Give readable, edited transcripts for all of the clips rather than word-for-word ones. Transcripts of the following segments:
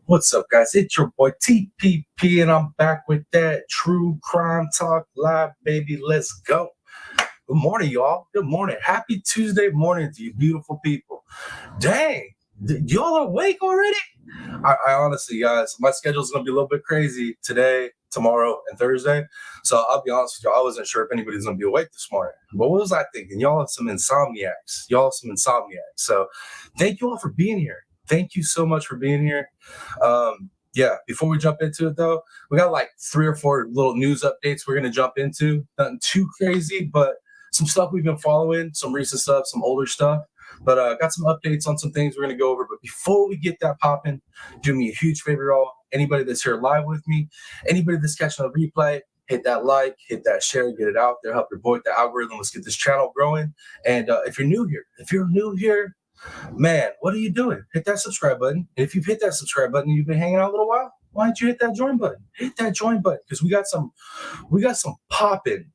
What's up, guys? It's your boy TPP, and I'm back with that True Crime Talk Live, baby. Let's go. Good morning, y'all. Good morning. Happy Tuesday morning to you beautiful people. Dang, y'all awake already? I honestly, guys, my schedule's going to be a little bit crazy today, tomorrow, and Thursday. So I'll be honest with y'all, I wasn't sure if anybody's going to be awake this morning. But what was I thinking? Y'all are some insomniacs. So thank you all for being here. Thank you so much for being here. Yeah, before we jump into it, though, we got like 3 or 4 little news updates we're going to jump into. Nothing too crazy, but some stuff we've been following, some recent stuff, some older stuff. But got some updates on some things we're going to go over. But before we get that popping, do me a huge favor, y'all. Anybody that's here live with me, anybody that's catching a replay, hit that like, hit that share, get it out there, help your boy with the algorithm. Let's get this channel growing. And if you're new here, man, what are you doing? Hit that subscribe button. And if you've hit that subscribe button and you've been hanging out a little while, why don't you hit that join button? Hit that join button because we got some popping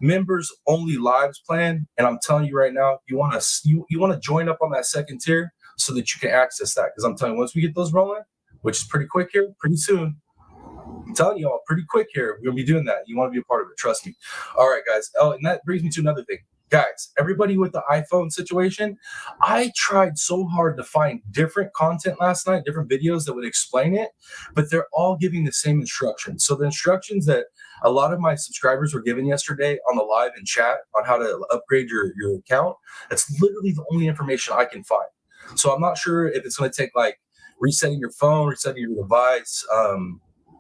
members only lives planned, and I'm telling you right now, you want to join up on that second tier so that you can access that. Because I'm telling you, once we get those rolling, which is pretty quick here, pretty soon. I'm telling you all, pretty quick here, we're gonna be doing that. You want to be a part of it, trust me. All right, guys. Oh, and that brings me to another thing. Guys, everybody with the iPhone situation, I tried so hard to find different content last night, different videos that would explain it, but they're all giving the same instructions. So the instructions that a lot of my subscribers were given yesterday on the live and chat on how to upgrade your account, that's literally the only information I can find. So I'm not sure if it's going to take like resetting your phone, resetting your device,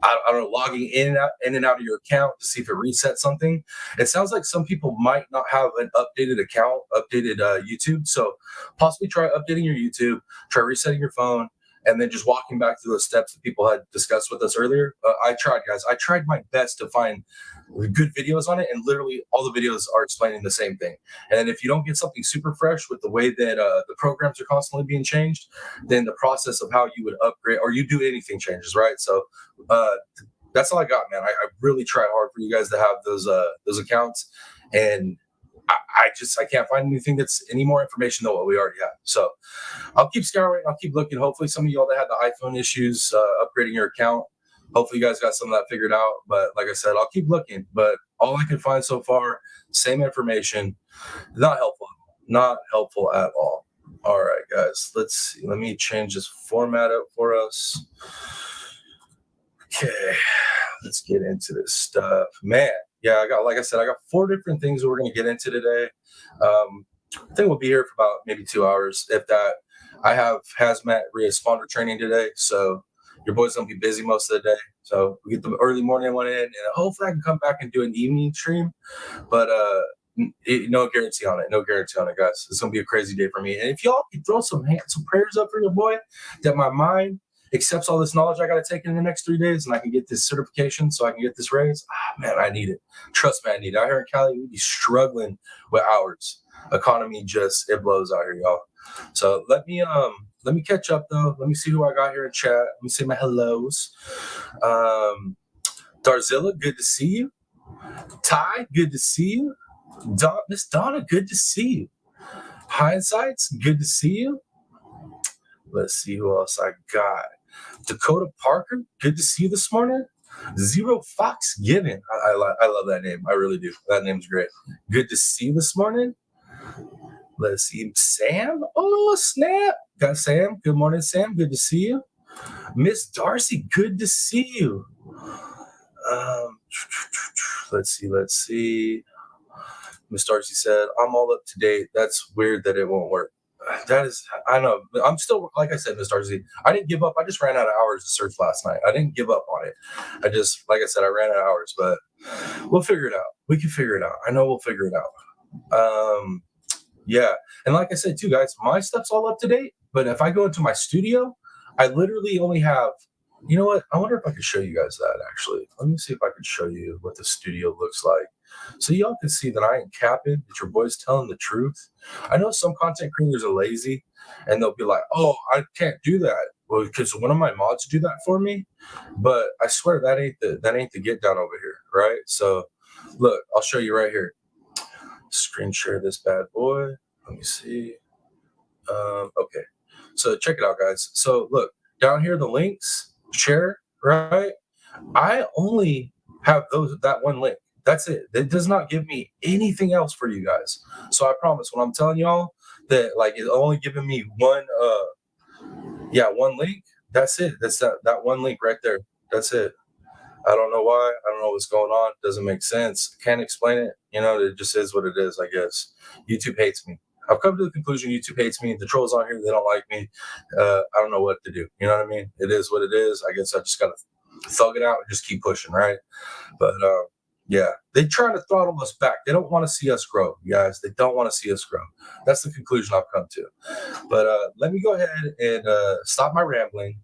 I don't know, logging in and out of your account to see if it resets something. It sounds like some people might not have an updated account, updated YouTube. So possibly try updating your YouTube, try resetting your phone, and then just walking back through those steps that people had discussed with us earlier. I tried, guys. I tried my best to find good videos on it, and literally all the videos are explaining the same thing. And if you don't get something super fresh with the way that the programs are constantly being changed, then the process of how you would upgrade or you do anything changes, right? So that's all I got, man. I really tried hard for you guys to have those accounts, and I can't find anything that's any more information than what we already have. So I'll keep scouring. I'll keep looking. Hopefully some of y'all that had the iPhone issues upgrading your account, hopefully you guys got some of that figured out. But like I said, I'll keep looking. But all I can find so far, same information. Not helpful at all. All right, guys. Let's see. Let me change this format up for us. Okay, let's get into this stuff. Man, yeah, like I said, I got 4 different things that we're going to get into today. I think we'll be here for about maybe 2 hours, if that. I have hazmat responder training today, so your boy's going to be busy most of the day. So we get the early morning one in, and hopefully I can come back and do an evening stream. But no guarantee on it. No guarantee on it, guys. It's going to be a crazy day for me. And if y'all can throw some prayers up for your boy, that my mind accepts all this knowledge I got to take in the next 3 days, and I can get this certification so I can get this raise. Man, I need it. Trust me, I need it. Out here in Cali, we be struggling with hours. Economy it blows out here, y'all. So let me catch up though. Let me see who I got here in chat. Let me say my hellos. Darzilla, good to see you. Ty, good to see you. Miss Donna, good to see you. Hindsights, good to see you. Let's see who else I got. Dakota Parker, good to see you this morning. Zero Fox Given. I love that name. I really do. That name's great. Good to see you this morning. Let's see. Sam. Oh, snap. Got Sam. Good morning, Sam. Good to see you. Miss Darcy, good to see you. Let's see. Miss Darcy said, I'm all up to date. That's weird that it won't work. That is, I know. I'm still, like I said, Miss Darcy, I didn't give up. I just ran out of hours to search last night. I didn't give up on it. Like I said, I ran out of hours, but we'll figure it out. We can figure it out. I know we'll figure it out. Yeah. And like I said, too, guys, my stuff's all up to date. But if I go into my studio, I literally only have, you know what? I wonder if I could show you guys that, actually. Let me see if I can show you what the studio looks like. So y'all can see that I ain't capping, that your boy's telling the truth. I know some content creators are lazy, and they'll be like, oh, I can't do that. Well, because one of my mods do that for me. But I swear that ain't the get down over here, right? So look, I'll show you right here. Screen share this bad boy. Let me see. Okay. So check it out, guys. So look, down here, the links, share, right? I only have that one link. That's it. It does not give me anything else for you guys. So I promise when I'm telling y'all that like it's only giving me one link, that's it. That's that one link right there. That's it. I don't know why. I don't know what's going on. Doesn't make sense. Can't explain it. It just is what it is, I guess. YouTube hates me. I've come to the conclusion YouTube hates me. The trolls on here, they don't like me. I don't know what to do. You know what I mean? It is what it is. I guess I just got to thug it out and just keep pushing, right? But yeah, they try to throttle us back. They don't want to see us grow, you guys. They don't want to see us grow. That's the conclusion I've come to. But let me go ahead and stop my rambling,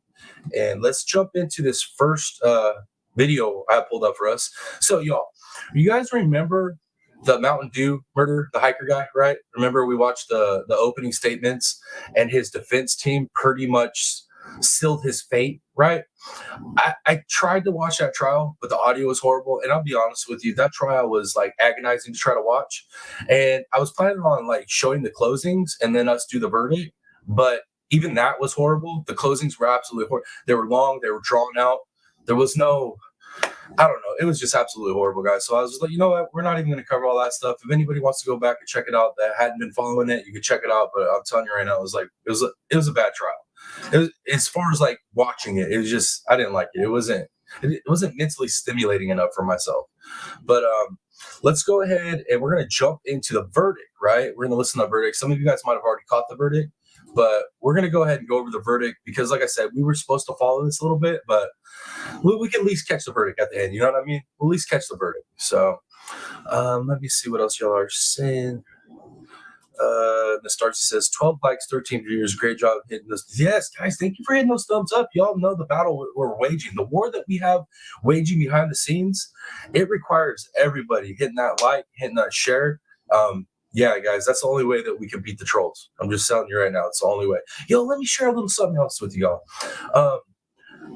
and let's jump into this first video I pulled up for us. So, y'all, you guys remember the Mountain Dew murder, the hiker guy, right? Remember we watched the opening statements, and his defense team pretty much sealed his fate, right? I tried to watch that trial, but the audio was horrible. And I'll be honest with you, that trial was like agonizing to try to watch. And I was planning on like showing the closings and then us do the verdict. But even that was horrible. The closings were absolutely horrible. They were long, they were drawn out. There was no, I don't know. It was just absolutely horrible, guys. So I was just like, you know what? We're not even going to cover all that stuff. If anybody wants to go back and check it out that hadn't been following it, you can check it out. But I'm telling you right now, it was a bad trial. As far as like watching it, it was just I didn't like it. It wasn't mentally stimulating enough for myself. But let's go ahead and we're gonna jump into the verdict, right? We're gonna listen to the verdict. Some of you guys might have already caught the verdict, but we're gonna go ahead and go over the verdict because, like I said, we were supposed to follow this a little bit, but we can at least catch the verdict at the end. You know what I mean? We'll at least catch the verdict. So let me see what else y'all are saying. Nastarcy says 12 likes, 13 viewers. Great job hitting this. Yes, guys, thank you for hitting those thumbs up. Y'all know the battle we're waging, the war that we have waging behind the scenes. It requires everybody hitting that like, hitting that share. Yeah, guys, that's the only way that we can beat the trolls. I'm just telling you right now, it's the only way. Yo, let me share a little something else with y'all.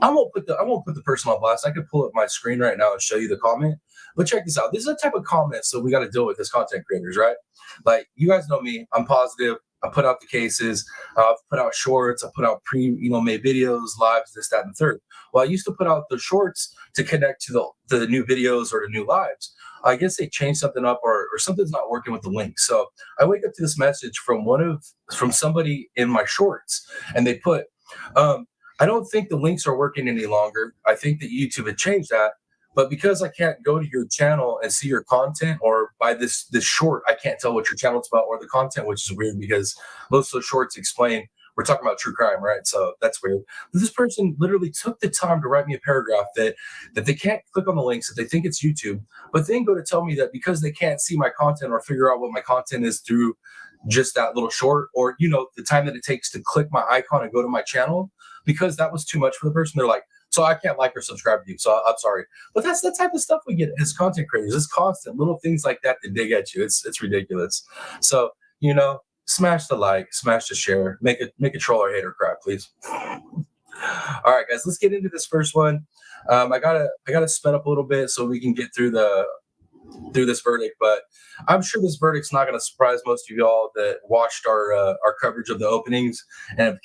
I won't put the person on blast. I could pull up my screen right now and show you the comment. But check this out. This is a type of comment so we got to deal with as content creators, right? Like you guys know me. I'm positive. I put out the cases. I've put out shorts. I put out made videos, lives, this, that, and the third. Well, I used to put out the shorts to connect to the new videos or the new lives. I guess they changed something up or something's not working with the link. So I wake up to this message from somebody in my shorts, and they put, I don't think the links are working any longer. I think that YouTube had changed that. But because I can't go to your channel and see your content or by this short, I can't tell what your channel's about or the content, which is weird because most of the shorts explain we're talking about true crime, right? So that's weird. But this person literally took the time to write me a paragraph that they can't click on the links, that they think it's YouTube, but then go to tell me that because they can't see my content or figure out what my content is through just that little short or, the time that it takes to click my icon and go to my channel, because that was too much for the person. They're like, so I can't like or subscribe to you. So I'm sorry. But that's the type of stuff we get as content creators. It's constant little things like that dig at you. It's ridiculous. So, smash the like, smash the share, make a troll or hater cry, please. All right, guys, let's get into this first one. I gotta sped up a little bit so we can get through this verdict, but I'm sure this verdict's not going to surprise most of y'all that watched our coverage of the openings. And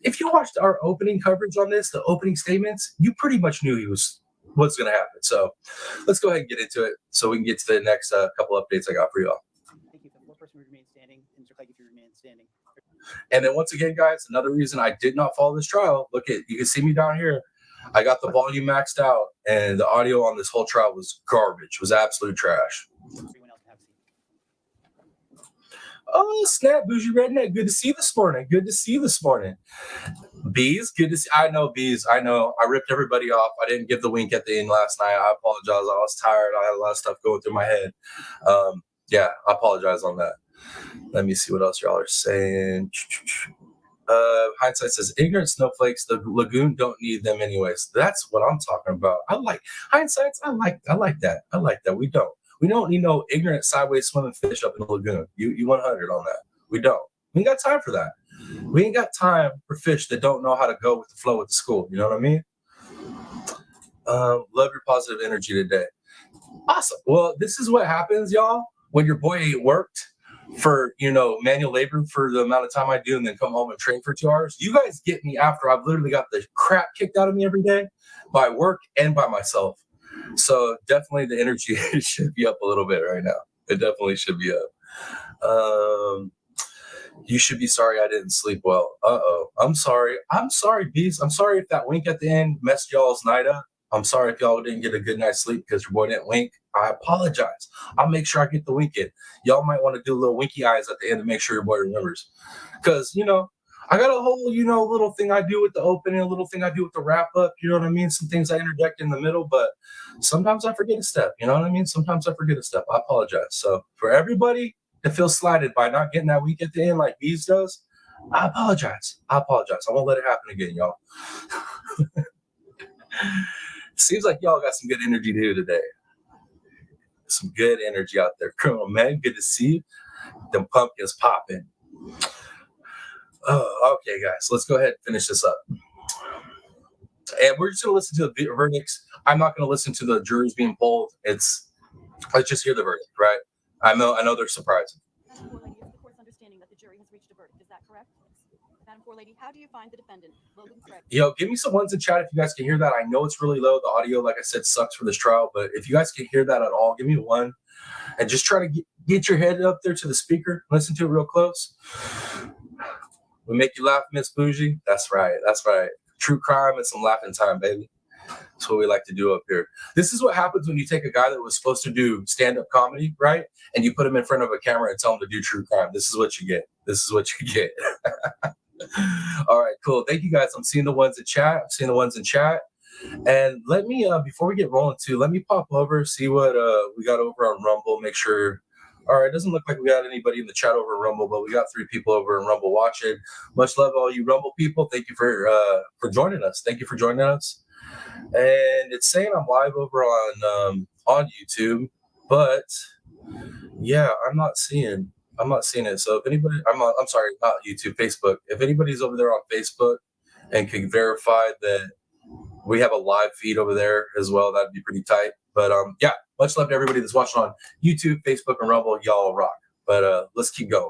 if you watched our opening coverage on this, the opening statements, you pretty much knew what's going to happen. So let's go ahead and get into it so we can get to the next couple updates I got for y'all. Thank you. What person would remain standing? Insert like if you remain standing. And then once again, guys, another reason I did not follow this trial. You can see me down here. I got the volume maxed out, and the audio on this whole trial was garbage. Was absolute trash. Everyone else have a seat. Oh, snap, Bougie Redneck. Good to see you this morning. Bees, good to see. I know, Bees. I know. I ripped everybody off. I didn't give the wink at the end last night. I apologize. I was tired. I had a lot of stuff going through my head. Yeah, I apologize on that. Let me see what else y'all are saying. Hindsight says, ignorant snowflakes, the lagoon don't need them anyways. That's what I'm talking about. I like hindsights. I like that. I like that. We don't need no ignorant sideways swimming fish up in the lagoon. You 100 on that. We don't. We ain't got time for that. We ain't got time for fish that don't know how to go with the flow with the school. You know what I mean? Love your positive energy today. Awesome. Well, this is what happens, y'all, when your boy ain't worked. for, manual labor for the amount of time I do and then come home and train for 2 hours. You guys get me after I've literally got the crap kicked out of me every day by work and by myself. So definitely the energy should be up a little bit right now. It definitely should be up. You should be sorry I didn't sleep well. I'm sorry. I'm sorry, Beast. I'm sorry if that wink at the end messed y'all's night up. I'm sorry if y'all didn't get a good night's sleep because your boy didn't wink. I apologize. I'll make sure I get the wink in. Y'all might want to do little winky eyes at the end to make sure your boy remembers. Because, I got a whole, little thing I do with the opening, a little thing I do with the wrap up. You know what I mean? Some things I interject in the middle, but sometimes I forget a step. You know what I mean? Sometimes I forget a step. I apologize. So for everybody that feels slighted by not getting that week at the end like Bees does, I apologize. I won't let it happen again, y'all. Seems like y'all got some good energy to do today. Some good energy out there. Come on, man. Good to see you. Them pumpkins popping. Oh, okay, guys. Let's go ahead and finish this up. And we're just going to listen to the verdicts. I'm not going to listen to the jurors being polled. Let's just hear the verdict, right? I know they're surprising. Madam Forelady, it's the court's understanding that the jury has reached a verdict. Is that correct? Madam Forelady, how do you find the defendant, Logan Craig? Yo, give me some ones in chat if you guys can hear that. I know it's really low. The audio, like I said, sucks for this trial. But if you guys can hear that at all, give me one. And just try to get your head up there to the speaker. Listen to it real close. We make you laugh, Miss Bougie? That's right. True crime and some laughing time, baby. That's what we like to do up here. This is what happens when you take a guy that was supposed to do stand-up comedy, right? And you put him in front of a camera and tell him to do true crime. This is what you get. All right, cool. Thank you, guys. I'm seeing the ones in chat. And let me, before we get rolling too, let me pop over, see what we got over on Rumble, make sure. All right, it doesn't look like we got anybody in the chat over Rumble, but we got 3 people over in Rumble watching. Much love, all you Rumble people. Thank you for joining us. And it's saying I'm live over on YouTube, but yeah, I'm not seeing it. So if anybody, I'm sorry, not YouTube, Facebook. If anybody's over there on Facebook and can verify that we have a live feed over there as well, that'd be pretty tight. But yeah, much love to everybody that's watching on YouTube, Facebook, and Rumble. Y'all rock. But let's keep going.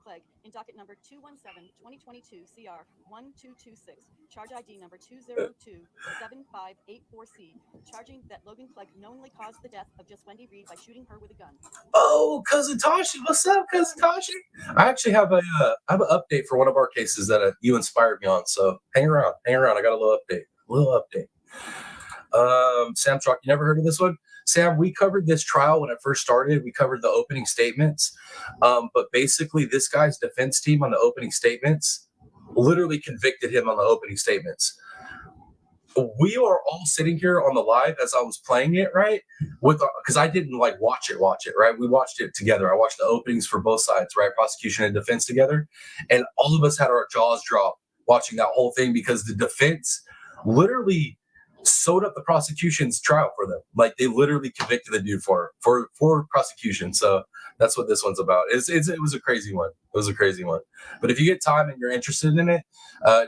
Clegg, in docket number 217-2022 CR 1226, charge ID number 202-7584C, charging that Logan Clegg knowingly caused the death of Just Wendy Reed by shooting her with a gun. Oh, cousin Tashi, what's up, cousin Tashi? I actually have an update for one of our cases that you inspired me on. So hang around. I got a little update. Sam Chalk, you never heard of this one? Sam, we covered this trial when it first started. We covered the opening statements. But basically, this guy's defense team on the opening statements literally convicted him on the opening statements. We are all sitting here on the live as I was playing it, right? Because I didn't watch it, right? We watched it together. I watched the openings for both sides, right? Prosecution and defense together. And all of us had our jaws drop watching that whole thing because the defense literally sewed up the prosecution's trial for them. Like, they literally convicted the dude for prosecution. So that's what this one's about. It was a crazy one. But if you get time and you're interested in it,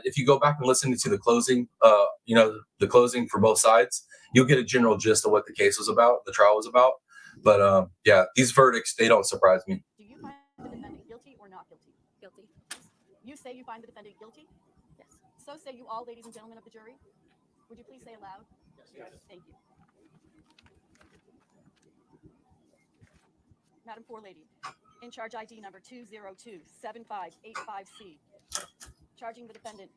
if you go back and listen to the closing, the closing for both sides, you'll get a general gist of what the case was about, the trial was about. But yeah, these verdicts, they don't surprise me. Do you find the defendant guilty or not guilty? Guilty. You say you find the defendant guilty? Yes. So say you all, ladies and gentlemen of the jury. Would you please say aloud? Yes. Thank you. Madam Forelady, in charge ID number 202-7585C, charging the defendant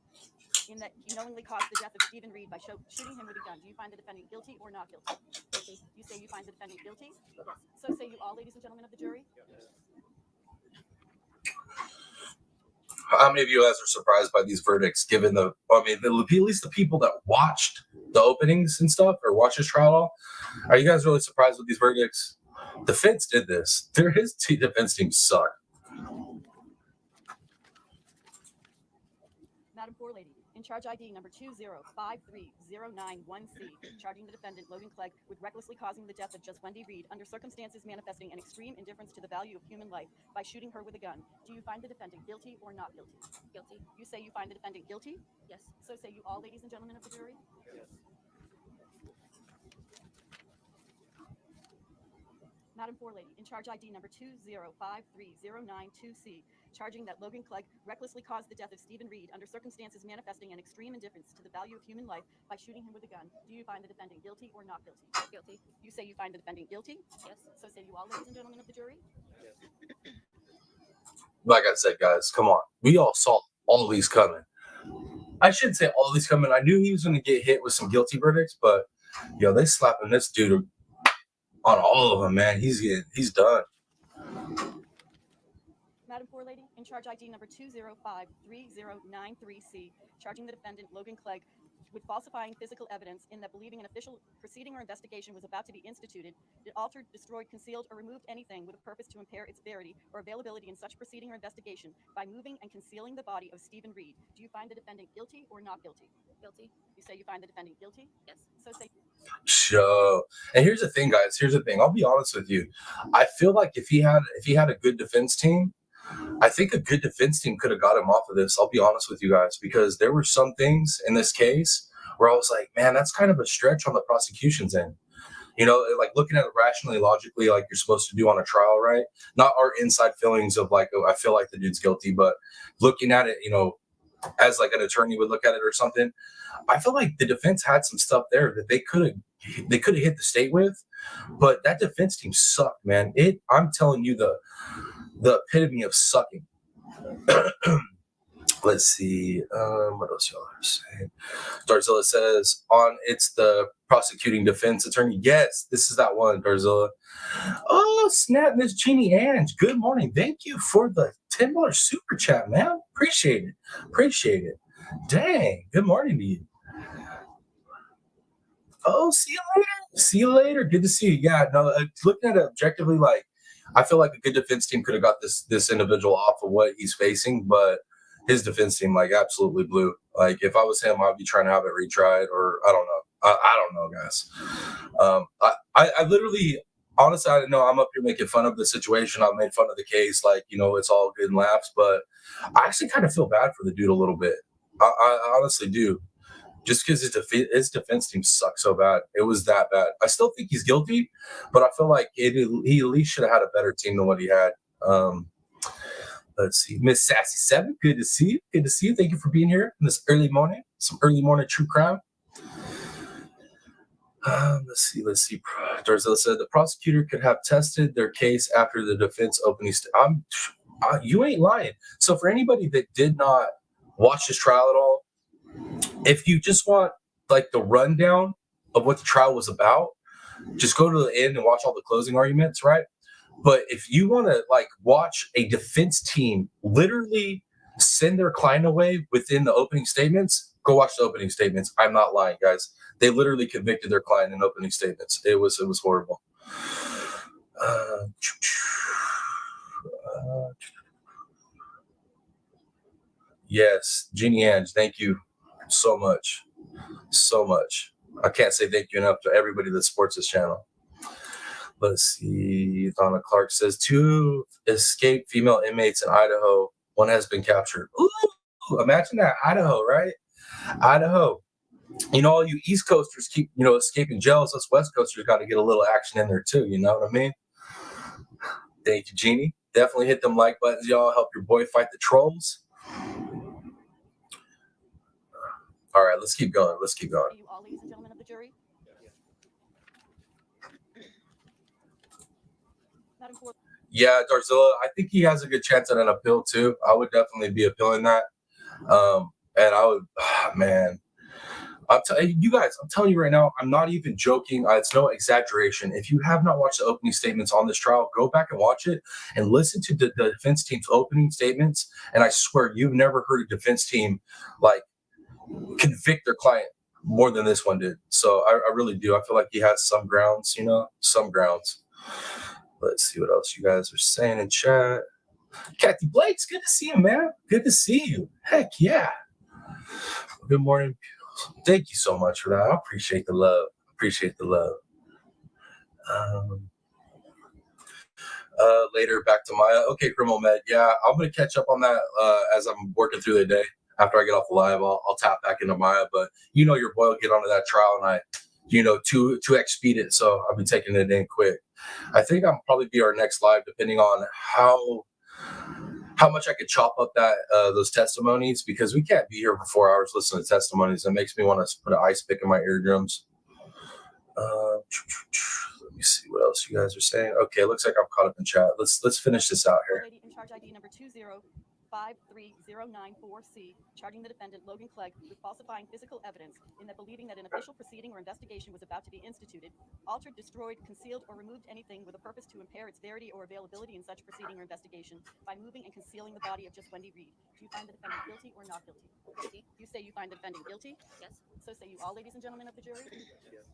in that he knowingly caused the death of Stephen Reed by shooting him with a gun. Do you find the defendant guilty or not guilty? Guilty. You say you find the defendant guilty? Yes. So say you all, ladies and gentlemen of the jury. Yes. How many of you guys are surprised by these verdicts, given at least the people that watched the openings and stuff or watched this trial? Are you guys really surprised with these verdicts? Defense did this. His defense team sucked. Madam Forelady, in charge ID number 2053091C, charging the defendant Logan Clegg with recklessly causing the death of Just Wendy Reed under circumstances manifesting an extreme indifference to the value of human life by shooting her with a gun. Do you find the defendant guilty or not guilty? Guilty. You say you find the defendant guilty? Yes. So say you all, ladies and gentlemen of the jury. Yes. Madam Forelady, in charge ID number 2053092C, charging that Logan Clegg recklessly caused the death of Stephen Reed under circumstances manifesting an extreme indifference to the value of human life by shooting him with a gun. Do you find the defendant guilty or not guilty? Guilty. You say you find the defendant guilty? Yes. So say you all, ladies and gentlemen of the jury? Like I said, guys, come on. We all saw all these coming. I shouldn't say all these coming. I knew he was going to get hit with some guilty verdicts, but they slapping this dude on all of them, man. He's done. Madam Forelady, in charge ID number 2053093C, charging the defendant Logan Clegg with falsifying physical evidence in that believing an official proceeding or investigation was about to be instituted, it altered, destroyed, concealed, or removed anything with a purpose to impair its verity or availability in such proceeding or investigation by moving and concealing the body of Stephen Reed. Do you find the defendant guilty or not guilty? Guilty. You say you find the defendant guilty? Yes. So say. So, and here's the thing, guys. Here's the thing. I'll be honest with you. I feel like if he had a good defense team, I think a good defense team could have got him off of this. I'll be honest with you guys, because there were some things in this case where I was like, man, that's kind of a stretch on the prosecution's end. Like looking at it rationally, logically, like you're supposed to do on a trial, right? Not our inside feelings of like, oh, I feel like the dude's guilty, but looking at it, as like an attorney would look at it or something. I feel like the defense had some stuff there that they could have hit the state with, but that defense team sucked, man. I'm telling you, the epitome of sucking. Let's see. What else y'all are saying? Darzilla says, it's the prosecuting defense attorney. Yes, this is that one, Darzilla. Oh, snap, Miss Jeannie Ange. Good morning. Thank you for the $10 super chat, man. Appreciate it. Dang. Good morning to you. Oh, see you later. Good to see you. Yeah, no, looking at it objectively, like, I feel like a good defense team could have got this individual off of what he's facing, but his defense team, like, absolutely blew. Like, if I was him, I'd be trying to have it retried, or I don't know. I don't know, guys. I literally, honestly, I know I'm up here making fun of the situation. I made fun of the case, like, it's all good and laughs, but I actually kind of feel bad for the dude a little bit. I honestly do. Just because his defense team sucks so bad. It was that bad. I still think he's guilty, but I feel like he at least should have had a better team than what he had. Let's see. Miss Sassy7, good to see you. Thank you for being here in this early morning. Some early morning true crime. Let's see. Darzilla said the prosecutor could have tested their case after the defense opening. You ain't lying. So for anybody that did not watch this trial at all, if you just want like the rundown of what the trial was about, just go to the end and watch all the closing arguments, right? But if you want to like watch a defense team literally send their client away within the opening statements, go watch the opening statements. I'm not lying, guys. They literally convicted their client in opening statements. It was horrible. Yes, Jeannie Ange, thank you so much. I can't say thank you enough to everybody that supports this channel. Let's see. Donna Clark says 2 escaped female inmates in Idaho. 1 has been captured. Ooh, imagine that. Idaho, right? Idaho. All you East Coasters keep, escaping jails. Us West Coasters got to get a little action in there too. You know what I mean? Thank you, Jeannie. Definitely hit them like buttons, y'all. Help your boy fight the trolls. All right, let's keep going. Are you all, ladies and gentlemen of the jury? Madam Forelady. Yeah, Darzilla, I think he has a good chance at an appeal too. I would definitely be appealing that. And I would, man, you guys, I'm telling you right now, I'm not even joking. It's no exaggeration. If you have not watched the opening statements on this trial, go back and watch it and listen to the defense team's opening statements. And I swear you've never heard a defense team like convict their client more than this one did. So I really do. I feel like he has some grounds, some grounds. Let's see what else you guys are saying in chat. Kathy Blake's good to see you, man. Good to see you. Heck yeah. Good morning. Thank you so much for that. I appreciate the love. Later, back to Maya. Okay, Criminal Med. Yeah, I'm going to catch up on that as I'm working through the day. After I get off the live, I'll tap back into Maya. But your boy will get onto that trial, and to expedite it. So I'll be taking it in quick. I think I'll probably be our next live, depending on how much I could chop up those testimonies, because we can't be here for 4 hours listening to testimonies. It makes me want to put an ice pick in my eardrums. Let me see what else you guys are saying. Okay, looks like I'm caught up in chat. Let's finish this out here. Lady in charge ID number 2053094C, charging the defendant Logan Clegg with falsifying physical evidence in that believing that an official proceeding or investigation was about to be instituted, altered, destroyed, concealed, or removed anything with a purpose to impair its verity or availability in such proceeding or investigation by moving and concealing the body of just Wendy Reed. Do you find the defendant guilty or not guilty? Guilty. You say you find the defendant guilty? Yes. So say you all, ladies and gentlemen of the jury? Yes.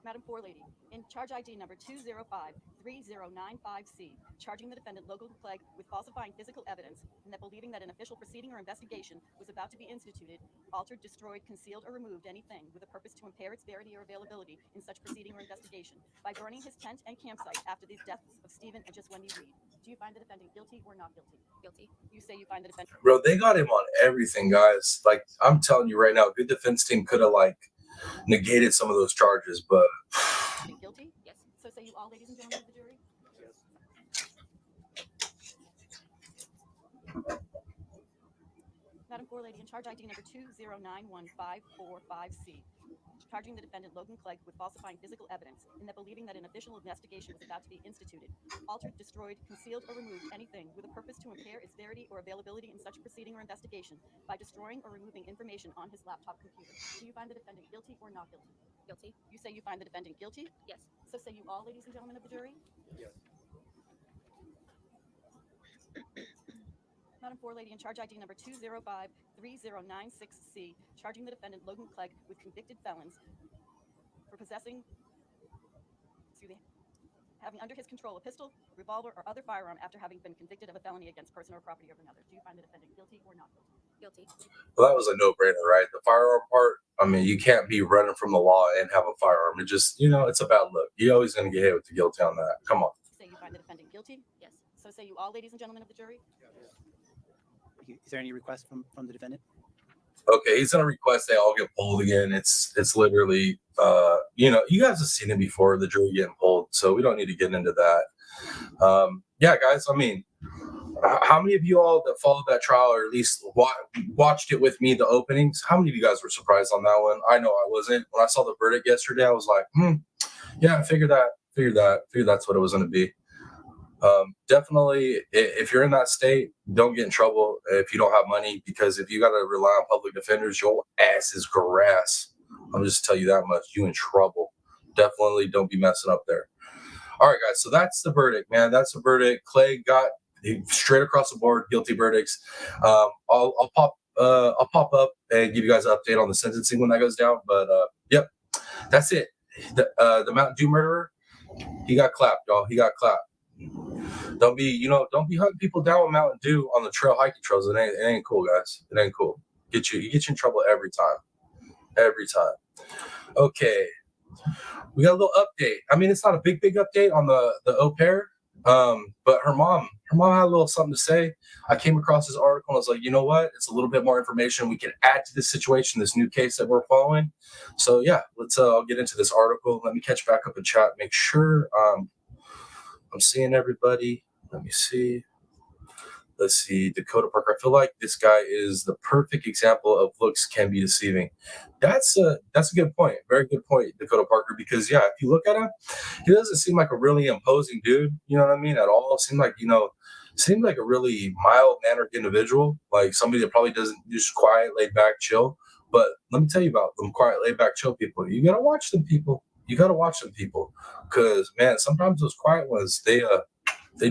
Madam Forelady, in charge ID number 2053095C, charging the defendant Logan Clegg with falsifying physical evidence and that believing that an official proceeding or investigation was about to be instituted, altered, destroyed, concealed, or removed anything with a purpose to impair its verity or availability in such proceeding or investigation by burning his tent and campsite after the deaths of Stephen and just Wendy Reed. Do you find the defendant guilty or not guilty? Guilty. You say you find the defendant. Bro, they got him on everything, guys. Like, I'm telling you right now, good defense team could have negated some of those charges, but Guilty? Yes. So say you all, ladies and gentlemen of the jury? Yes. Madam Forelady, in charge ID number 2091545C, charging the defendant Logan Clegg with falsifying physical evidence in that believing that an official investigation was about to be instituted, altered, destroyed, concealed, or removed anything with a purpose to impair its verity or availability in such proceeding or investigation by destroying or removing information on his laptop computer. Do you find the defendant guilty or not guilty? Guilty. You say you find the defendant guilty? Yes. So say you all, ladies and gentlemen of the jury? Yes. Madam Forelady, in charge ID number 2053096C, charging the defendant Logan Clegg with convicted felons for possessing, having under his control a pistol, revolver, or other firearm after having been convicted of a felony against person or property of another. Do you find the defendant guilty or not guilty? Guilty. well, that was a no-brainer, right? The firearm part, I mean, you can't be running from the law and have a firearm. It just, it's a bad look. You're always going to get hit with the guilty on that. Come on. Say you find the defendant guilty? Yes. So say you all, ladies and gentlemen of the jury? Is there any request from the defendant? Okay, he's gonna request they all get pulled again. It's literally, you guys have seen it before, the jury getting pulled, so we don't need to get into that. Yeah, guys, I mean, how many of you all that followed that trial, or at least watched it with me, the openings, how many of you guys were surprised on that one? I know I wasn't. When I saw the verdict yesterday, I was like, yeah, I figured that's what it was gonna be. Definitely, if you're in that state, don't get in trouble if you don't have money, because if you got to rely on public defenders, your ass is grass. I'll just tell you that much. You in trouble. Definitely don't be messing up there. All right, guys. So that's the verdict, man. That's the verdict. Clay got straight across the board guilty verdicts. I'll pop up and give you guys an update on the sentencing when that goes down. But yep, that's it. The Mountain Dew murderer, he got clapped, y'all. He got clapped. Don't be hunting people down with Mountain Dew on the trail, hiking trails. It ain't cool, guys. It ain't cool. You get you in trouble every time. Okay, we got a little update. I mean, it's not a big update on the au pair, but her mom had a little something to say. I came across this article and I was like, you know what? It's a little bit more information we can add to this situation, this new case that we're following. So yeah, let's I'll get into this article. Let me catch back up in chat. Make sure I'm seeing everybody. Let me see. Let's see. Dakota Parker. I feel like this guy is the perfect example of looks can be deceiving. That's a good point. Very good point, Dakota Parker. Because yeah, if you look at him, he doesn't seem like a really imposing dude. You know what I mean? At all. Seemed like a really mild-mannered individual. Like somebody that probably doesn't just quiet, laid back, chill. But let me tell you about them quiet, laid back, chill people. You gotta watch them people. Because man, sometimes those quiet ones, they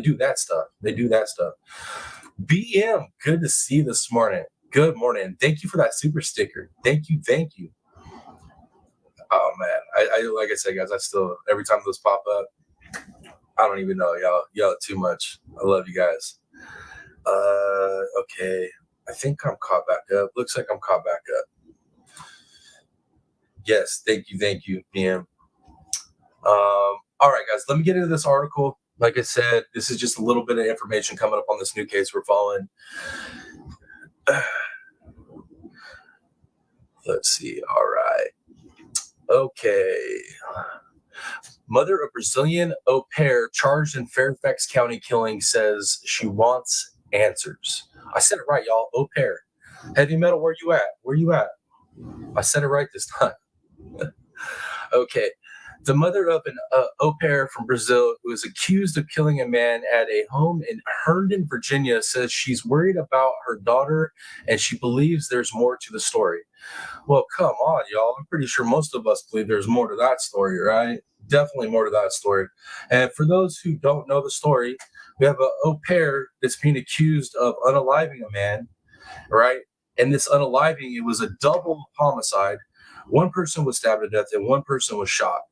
do that stuff. BM, good to see you this morning. Good morning. Thank you for that super sticker. Thank you. Oh man, I like I said, guys, I still, every time those pop up, I don't even know, y'all too much. I love you guys. Okay, I think I'm caught back up. Looks like I'm caught back up. Yes, thank you, BM. All right, guys, let me get into this article. Like I said, this is just a little bit of information coming up on this new case we're following. Let's see. All right. Okay. Mother of Brazilian au pair charged in Fairfax County killing says she wants answers. I said it right, y'all. Au pair. Heavy metal, where you at? Where you at? I said it right this time. Okay. The mother of an au pair from Brazil who is accused of killing a man at a home in Herndon, Virginia, says she's worried about her daughter and she believes there's more to the story. Well, come on, y'all. I'm pretty sure most of us believe there's more to that story, right? Definitely more to that story. And for those who don't know the story, we have an au pair that's being accused of unaliving a man, right? And this unaliving, it was a double homicide. One person was stabbed to death and one person was shot.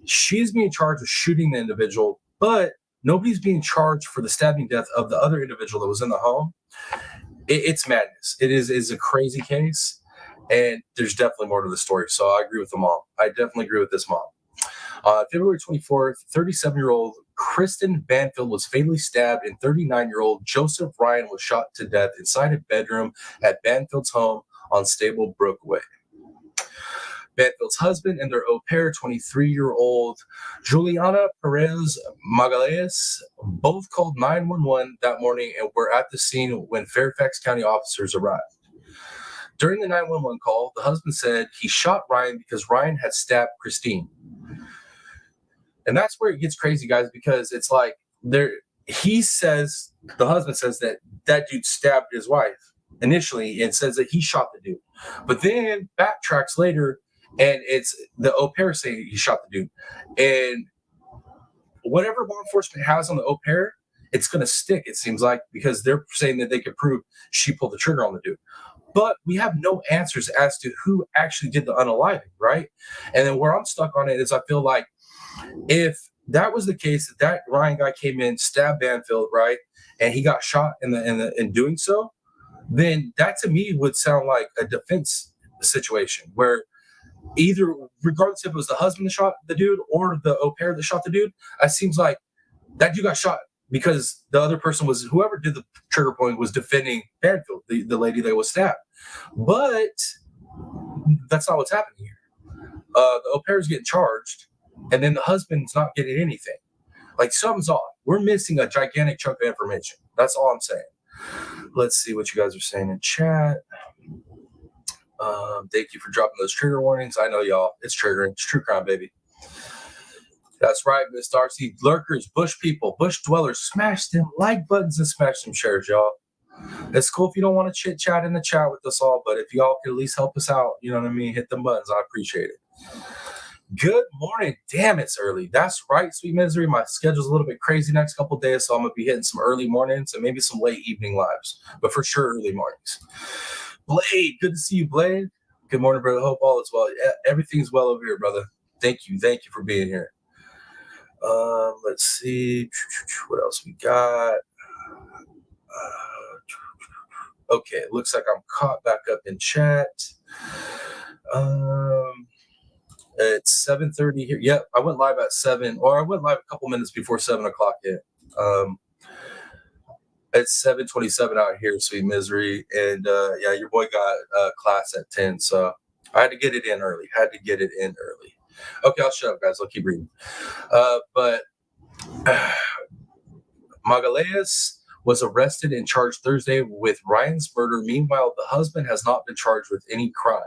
She's being charged with shooting the individual, but nobody's being charged for the stabbing death of the other individual that was in the home. It's madness. It is a crazy case. And there's definitely more to the story. So I agree with the mom. I definitely agree with this mom. February 24th, 37-year-old Kristen Banfield was fatally stabbed, and 39-year-old Joseph Ryan was shot to death inside a bedroom at Banfield's home on Stable Brook Way. Banfield's husband and their au pair, 23-year-old Juliana Perez Magalhaes, both called 911 that morning and were at the scene when Fairfax County officers arrived. During the 911 call, the husband said he shot Ryan because Ryan had stabbed Christine. And that's where it gets crazy, guys, because it's like the husband says that dude stabbed his wife initially and says that he shot the dude. But then backtracks later and it's the au pair saying he shot the dude. And whatever law enforcement has on the au pair, it's going to stick, it seems like, because they're saying that they could prove she pulled the trigger on the dude. But we have no answers as to who actually did the unaliving, right? And then where I'm stuck on it is I feel like if that was the case, that Ryan guy came in, stabbed Banfield, right, and he got shot in doing so, then that to me would sound like a defense situation where either, regardless if it was the husband that shot the dude or the au pair that shot the dude, it seems like that dude got shot because the other person was, whoever did the trigger point was defending Banfield, the lady that was stabbed. But that's not what's happening here. The au pair is getting charged, and then the husband's not getting anything. Like, something's off. We're missing a gigantic chunk of information. That's all I'm saying. Let's see what you guys are saying in chat. Thank you for dropping those trigger warnings. I know y'all. It's triggering. It's true crime, baby. That's right, Miss Darcy. Lurkers, bush people, bush dwellers, smash them like buttons and smash them shares, y'all. It's cool if you don't want to chit chat in the chat with us all, but if y'all can at least help us out, you know what I mean? Hit them buttons. I appreciate it. Good morning. Damn, it's early. That's right, Sweet Misery. My schedule's a little bit crazy next couple of days, so I'm going to be hitting some early mornings and maybe some late evening lives, but for sure early mornings. Blade, good to see you, Blade. Good morning, brother. Hope all is well. Everything's well over here, brother. Thank you. Thank you for being here. Let's see. What else we got? Okay, it looks like I'm caught back up in chat. It's 7:30 here. Yep, I went live at 7, or I went live a couple minutes before 7 o'clock hit. It's 7:27 out here, Sweet Misery, and yeah, your boy got class at 10, so I had to get it in early. Okay, I'll shut up, guys. I'll keep reading. But Magalhaes was arrested and charged Thursday with Ryan's murder. Meanwhile, the husband has not been charged with any crime.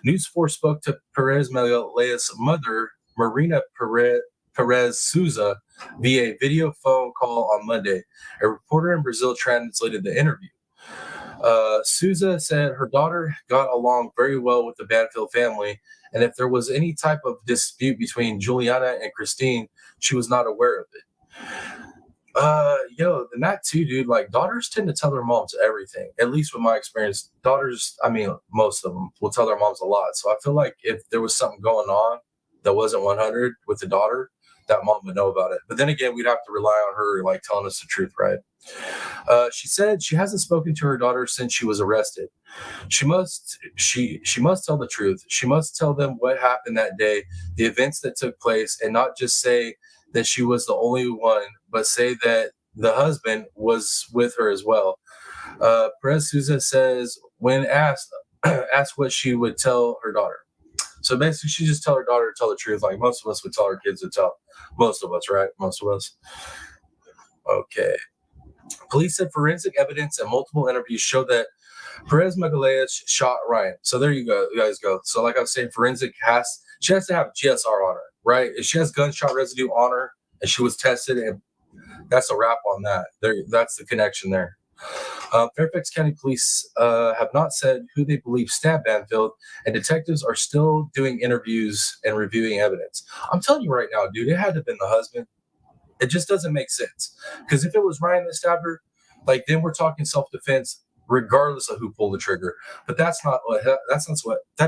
News 4 spoke to Perez Magalhaes' mother, Marina Perez Souza, via video phone call on Monday. A reporter in Brazil translated the interview. Souza said her daughter got along very well with the Banfield family, and if there was any type of dispute between Juliana and Christine, she was not aware of it. And that too, dude, like, daughters tend to tell their moms everything. At least with my experience, daughters, I mean, most of them will tell their moms a lot. So I feel like if there was something going on that wasn't 100 with the daughter, that mom would know about it. But then again, we'd have to rely on her, like, telling us the truth, right? She said she hasn't spoken to her daughter since she was arrested. She must tell the truth. She must tell them what happened that day, the events that took place, and not just say that she was the only one, but say that the husband was with her as well. Perez Souza says, when asked what she would tell her daughter. So basically, she just tell her daughter to tell the truth, like most of us would tell our kids to tell. Most of us, right? Most of us. Okay. Police said forensic evidence and multiple interviews show that Perez Magalhaes shot Ryan. So there you go, you guys go. So like I was saying, she has to have GSR on her, right? If she has gunshot residue on her and she was tested, and that's a wrap on that. That's the connection there. Fairfax County Police have not said who they believe stabbed Banfield, and detectives are still doing interviews and reviewing evidence. I'm telling you right now, dude, it had to have been the husband. It just doesn't make sense. Because if it was Ryan that stabbed her, like then we're talking self-defense, regardless of who pulled the trigger. But that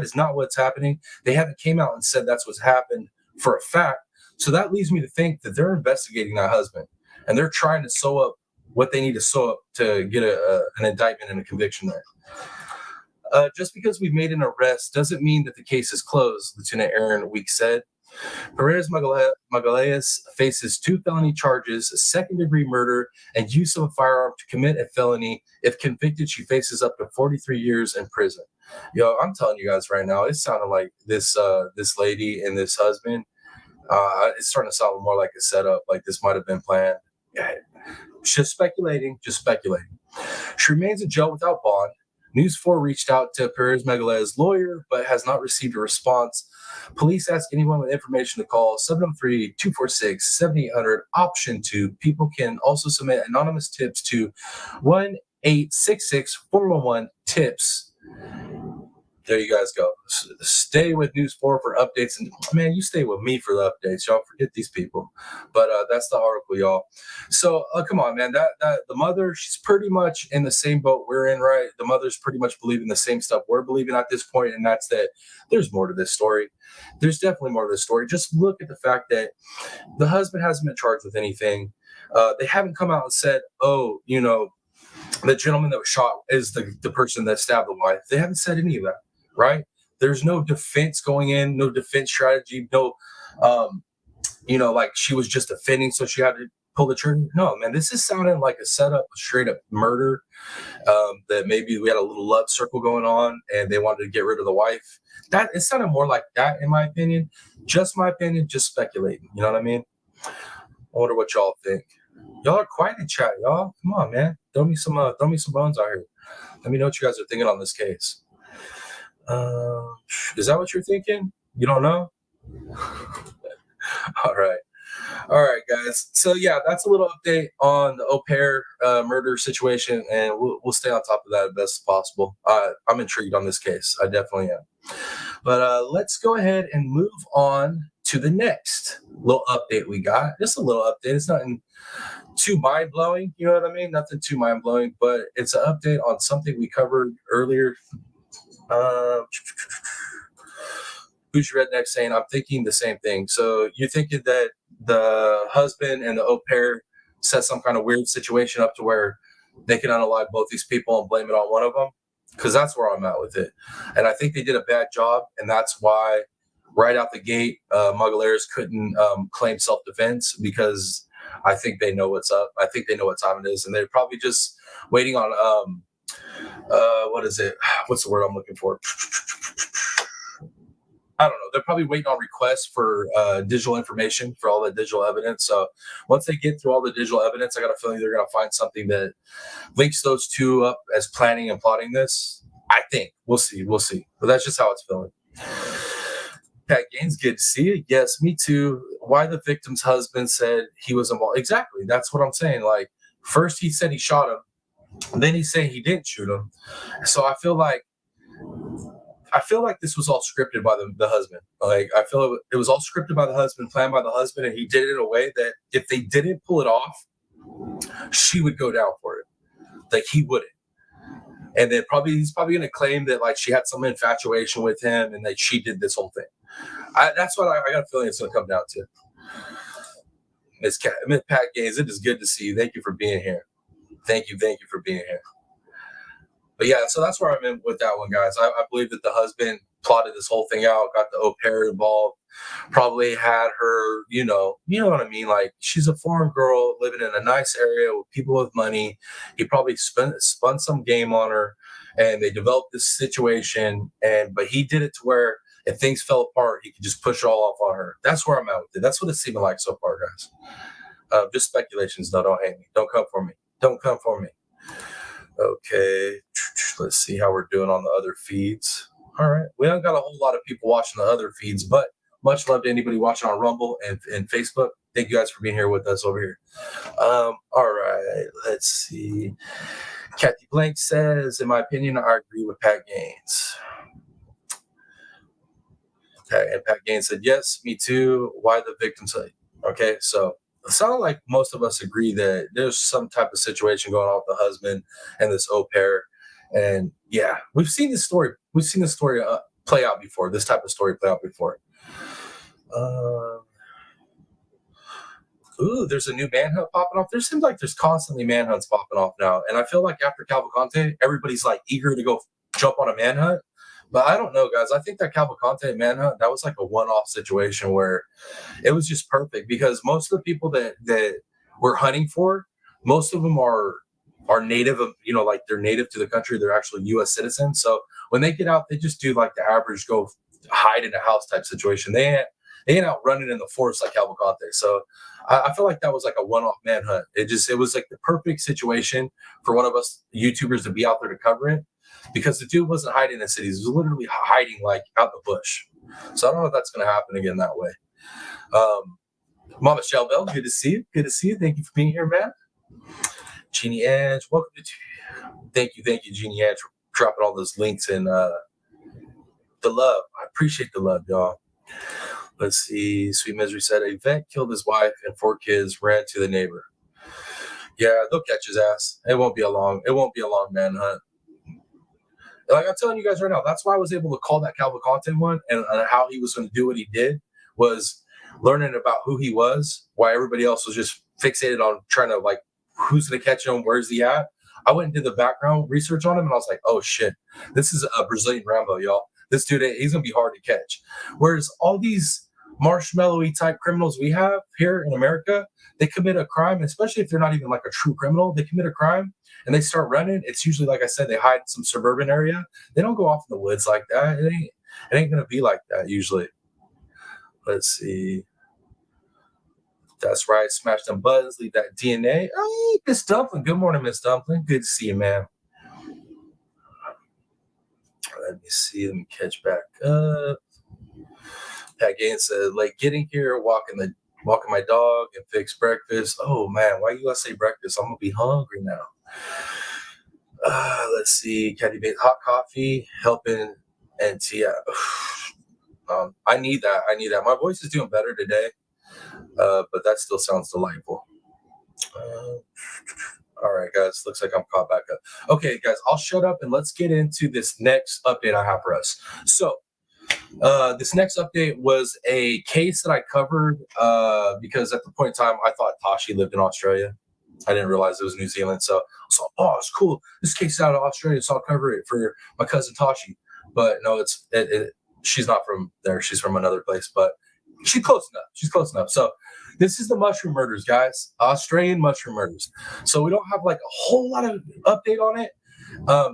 is not what's happening. They haven't came out and said that's what's happened for a fact. So that leads me to think that they're investigating that husband, and they're trying to sew up what they need to sew up to get an indictment and a conviction there. Just because we've made an arrest doesn't mean that the case is closed, Lieutenant Aaron Week said. Perez Magalhaes faces 2 felony charges, second-degree murder, and use of a firearm to commit a felony. If convicted, she faces up to 43 years in prison. Yo, I'm telling you guys right now, it sounded like this lady and this husband, it's starting to sound more like a setup, like this might have been planned. Yeah. Just speculating. She remains in jail without bond. News 4 reached out to Perez Magalhaes' lawyer, but has not received a response. Police ask anyone with information to call 703-246-7800, option 2. People can also submit anonymous tips to 1-866-411-TIPS. There you guys go. Stay with News 4 for updates. And man, you stay with me for the updates. Y'all forget these people. But that's the article, y'all. So come on, man. That the mother, she's pretty much in the same boat we're in, right? The mother's pretty much believing the same stuff we're believing at this point, and that's that there's more to this story. There's definitely more to this story. Just look at the fact that the husband hasn't been charged with anything. They haven't come out and said, oh, the gentleman that was shot is the person that stabbed the wife. They haven't said any of that. Right? There's no defense going in, no defense strategy, no, like she was just offending, so she had to pull the trigger. No, man, this is sounding like a setup, a straight up murder. That maybe we had a little love circle going on, and they wanted to get rid of the wife. That it sounded more like that, in my opinion. Just my opinion, just speculating. You know what I mean? I wonder what y'all think. Y'all are quiet in chat, y'all. Come on, man. Throw me some bones out here. Let me know what you guys are thinking on this case. Is that what you're thinking? You don't know? All right, guys. So yeah, that's a little update on the au pair murder situation, and we'll stay on top of that as best as possible. I'm intrigued on this case. I definitely am. But let's go ahead and move on to the next little update we got. Just a little update. It's nothing too mind-blowing, you know what I mean? Nothing too mind-blowing, but it's an update on something we covered earlier. Who's your redneck saying, I'm thinking the same thing. So you're thinking that the husband and the au pair set some kind of weird situation up to where they can unalive both these people and blame it on one of them? Because that's where I'm at with it. And I think they did a bad job, and that's why right out the gate, Magalhaes couldn't claim self-defense, because I think they know what's up. I think they know what time it is, and they're probably just waiting on what is it? What's the word I'm looking for? I don't know. They're probably waiting on requests for digital information for all that digital evidence. So once they get through all the digital evidence, I got a feeling they're going to find something that links those two up as planning and plotting this. I think. We'll see. But that's just how it's feeling. Pat Gaines, good to see you. Yes, me too. Why the victim's husband said he was involved. Exactly. That's what I'm saying. Like, first he said he shot him. Then he's saying he didn't shoot him. So I feel like this was all scripted by the husband. Like, I feel it was all scripted by the husband, planned by the husband, and he did it in a way that if they didn't pull it off, she would go down for it. Like, he wouldn't. And then he's probably going to claim that, like, she had some infatuation with him and that she did this whole thing. That's what I got a feeling it's going to come down to. Miss Pat Gaines, it is good to see you. Thank you for being here. Thank you for being here. But yeah, so that's where I'm in with that one, guys. I believe that the husband plotted this whole thing out, got the au pair involved, probably had her, you know what I mean? Like, she's a foreign girl living in a nice area with people with money. He probably spun some game on her, and they developed this situation. But he did it to where if things fell apart, he could just push it all off on her. That's where I'm at with it. That's what it's seeming like so far, guys. Just speculations, though. Don't hate me. Don't come for me. Don't come for me. Okay, let's see how we're doing on the other feeds. All right, we don't got a whole lot of people watching the other feeds, but much love to anybody watching on Rumble and Facebook. Thank you guys for being here with us over here. All right, let's see. Kathy Blank says, in my opinion, I agree with Pat Gaines. Okay, and Pat Gaines said, yes, me too. Why the victim side? Okay, so it sounds like most of us agree that there's some type of situation going on with the husband and this au pair. And yeah, we've seen this story. We've seen this story play out before. This type of story play out before. There's a new manhunt popping off. There seems like there's constantly manhunts popping off now. And I feel like after Cavalcante, everybody's like eager to go jump on a manhunt. But I don't know, guys. I think that Cavalcante manhunt, that was like a one-off situation where it was just perfect because most of the people that we're hunting for, most of them are native of, like they're native to the country. They're actually U.S. citizens. So when they get out, they just do like the average go hide in a house type situation. They ain't out running in the forest like Cavalcante. So I feel like that was like a one-off manhunt. It was like the perfect situation for one of us YouTubers to be out there to cover it because the dude wasn't hiding in cities. He was literally hiding like out the bush. So I don't know if that's going to happen again that way. Mama Shelbell, good to see you. Good to see you. Thank you for being here, man. Jeannie Ange, welcome to. Thank you, Jeannie Ange, for dropping all those links and the love. I appreciate the love, y'all. Let's see. Sweet Misery said a vet killed his wife and 4 kids, ran to the neighbor. Yeah, they'll catch his ass. It won't be a long manhunt. Like I'm telling you guys right now, that's why I was able to call that Cavalcante one and how he was going to do what he did was learning about who he was, why everybody else was just fixated on trying to like, who's going to catch him? Where's he at? I went and did the background research on him and I was like, oh shit, this is a Brazilian Rambo, y'all. This dude, he's going to be hard to catch. Whereas all these marshmallowy type criminals we have here in America, they commit a crime, especially if they're not even like a true criminal, they commit a crime and they start running. It's usually, like I said, they hide in some suburban area. They don't go off in the woods like that. It ain't going to be like that usually. Let's see. That's right. Smash them buttons. Leave that DNA. Oh, Miss Dumpling. Good morning, Miss Dumpling. Good to see you, man. Let me see. Let me catch back up. Pat Gaines said, like getting here, walking my dog and fix breakfast. Oh man, why you gotta say breakfast? I'm gonna be hungry now. Let's see. Caddy made hot coffee, helping and tea. I need that. My voice is doing better today, but that still sounds delightful. All right, guys. Looks like I'm caught back up. Okay, guys, I'll shut up and let's get into this next update I have for us. So, this next update was a case that I covered because at the point in time, I thought Tashi lived in Australia. I didn't realize it was New Zealand. So, it's cool. This case is out of Australia, so I'll cover it for my cousin Tashi. But no, she's not from there. She's from another place, but she's close enough. So this is the mushroom murders, guys. Australian mushroom murders. So we don't have like a whole lot of update on it.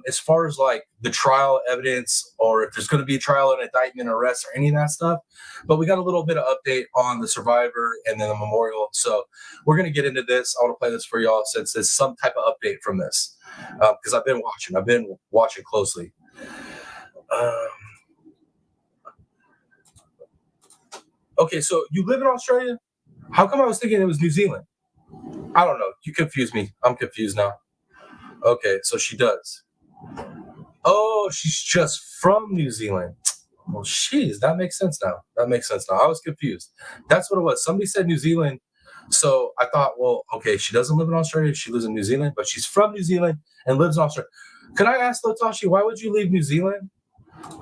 As far as like the trial evidence or if there's going to be a trial and indictment, arrest, or any of that stuff. But we got a little bit of update on the survivor and then the memorial. So we're going to get into this. I want to play this for y'all since there's some type of update from this because I've been watching closely. Okay, so you live in Australia? How come I was thinking it was New Zealand? I don't know. You confused me. I'm confused now. Okay, so she does. Oh, she's just from New Zealand. Well, that makes sense now. I was confused. That's what it was. Somebody said New Zealand. So I thought, well, okay, she doesn't live in Australia. She lives in New Zealand, but she's from New Zealand and lives in Australia. Could I ask, Tashi, why would you leave New Zealand?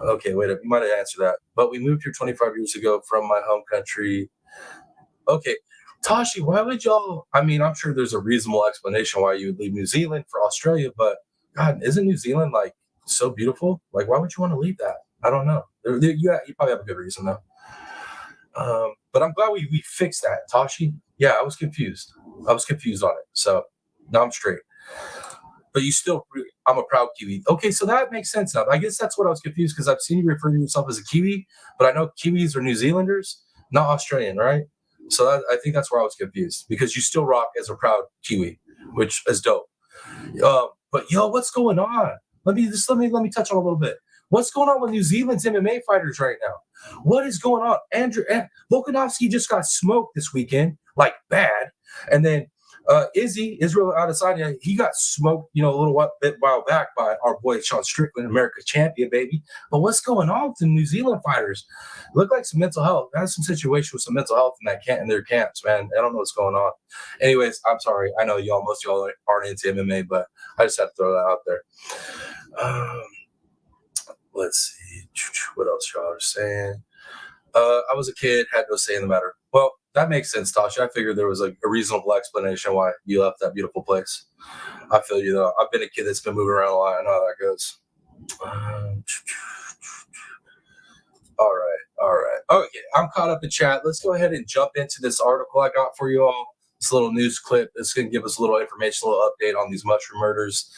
Okay, wait, you might have answered that. But we moved here 25 years ago from my home country. Okay, Tashi, why would y'all? I mean, I'm sure there's a reasonable explanation why you would leave New Zealand for Australia, but God, isn't New Zealand like so beautiful? Like, why would you want to leave that? I don't know. You probably have a good reason though. But I'm glad we fixed that, Tashi. Yeah, I was confused. I was confused on it. So now I'm straight. But I'm a proud Kiwi. Okay, so that makes sense now. I guess that's what I was confused because I've seen you refer to yourself as a Kiwi, but I know Kiwis are New Zealanders, not Australian, right? So I think that's where I was confused because you still rock as a proud Kiwi, which is dope. But yo, what's going on? Let me touch on a little bit. What's going on with New Zealand's MMA fighters right now? What is going on? Volkanovski just got smoked this weekend, like bad, and then Israel Adesanya, he got smoked, a little while back by our boy Sean Strickland, America's champion, baby. But what's going on with the New Zealand fighters? Look like some mental health. There's some situation with some mental health in their camps, man. I don't know what's going on. Anyways, I'm sorry. I know most of y'all aren't into MMA, but I just had to throw that out there. Let's see. What else y'all are saying? I was a kid, had no say in the matter. Well, that makes sense, Tasha. I figured there was a reasonable explanation why you left that beautiful place. I feel you, though. I've been a kid that's been moving around a lot. I know how that goes. All right. Okay, I'm caught up in chat. Let's go ahead and jump into this article I got for you all. This little news clip. It's going to give us a little information, a little update on these mushroom murders.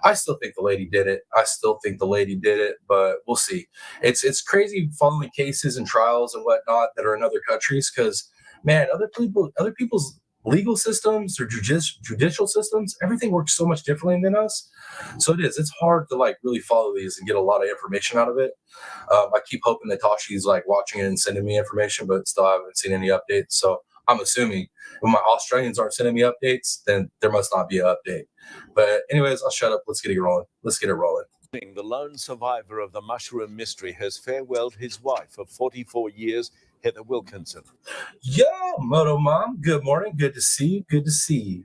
I still think the lady did it. But we'll see. It's crazy following cases and trials and whatnot that are in other countries because, man, other people's legal systems or judicial systems, everything works so much differently than us. So it's hard to really follow these and get a lot of information out of it. I keep hoping that Tashi's watching it and sending me information, but still haven't seen any updates. So I'm assuming when my Australians aren't sending me updates, then there must not be an update. But anyways, I'll shut up. Let's get it rolling. The lone survivor of the mushroom mystery has farewelled his wife of 44 years, Heather Wilkinson. Yo, Moto Mom. Good morning. Good to see you.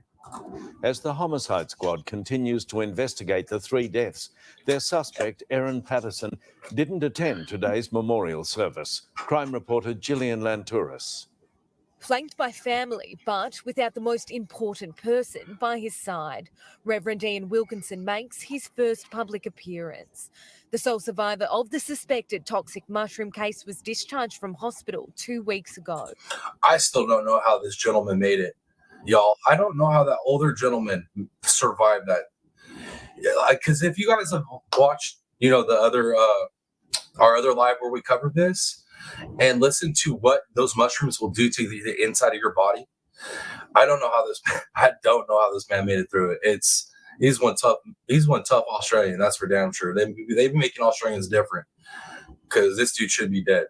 As the homicide squad continues to investigate the 3 deaths, their suspect, Erin Patterson, didn't attend today's memorial service. Crime reporter Gillian Lantouris. Flanked by family, but without the most important person by his side, Reverend Ian Wilkinson makes his first public appearance. The sole survivor of the suspected toxic mushroom case was discharged from hospital 2 weeks ago. I still don't know how this gentleman made it, y'all. I don't know how that older gentleman survived that. Because if you guys have watched, the other our other live where we covered this, and listen to what those mushrooms will do to the inside of your body. I don't know how this man made it through it. He's one tough Australian, that's for damn sure. They've been making Australians different because this dude should be dead.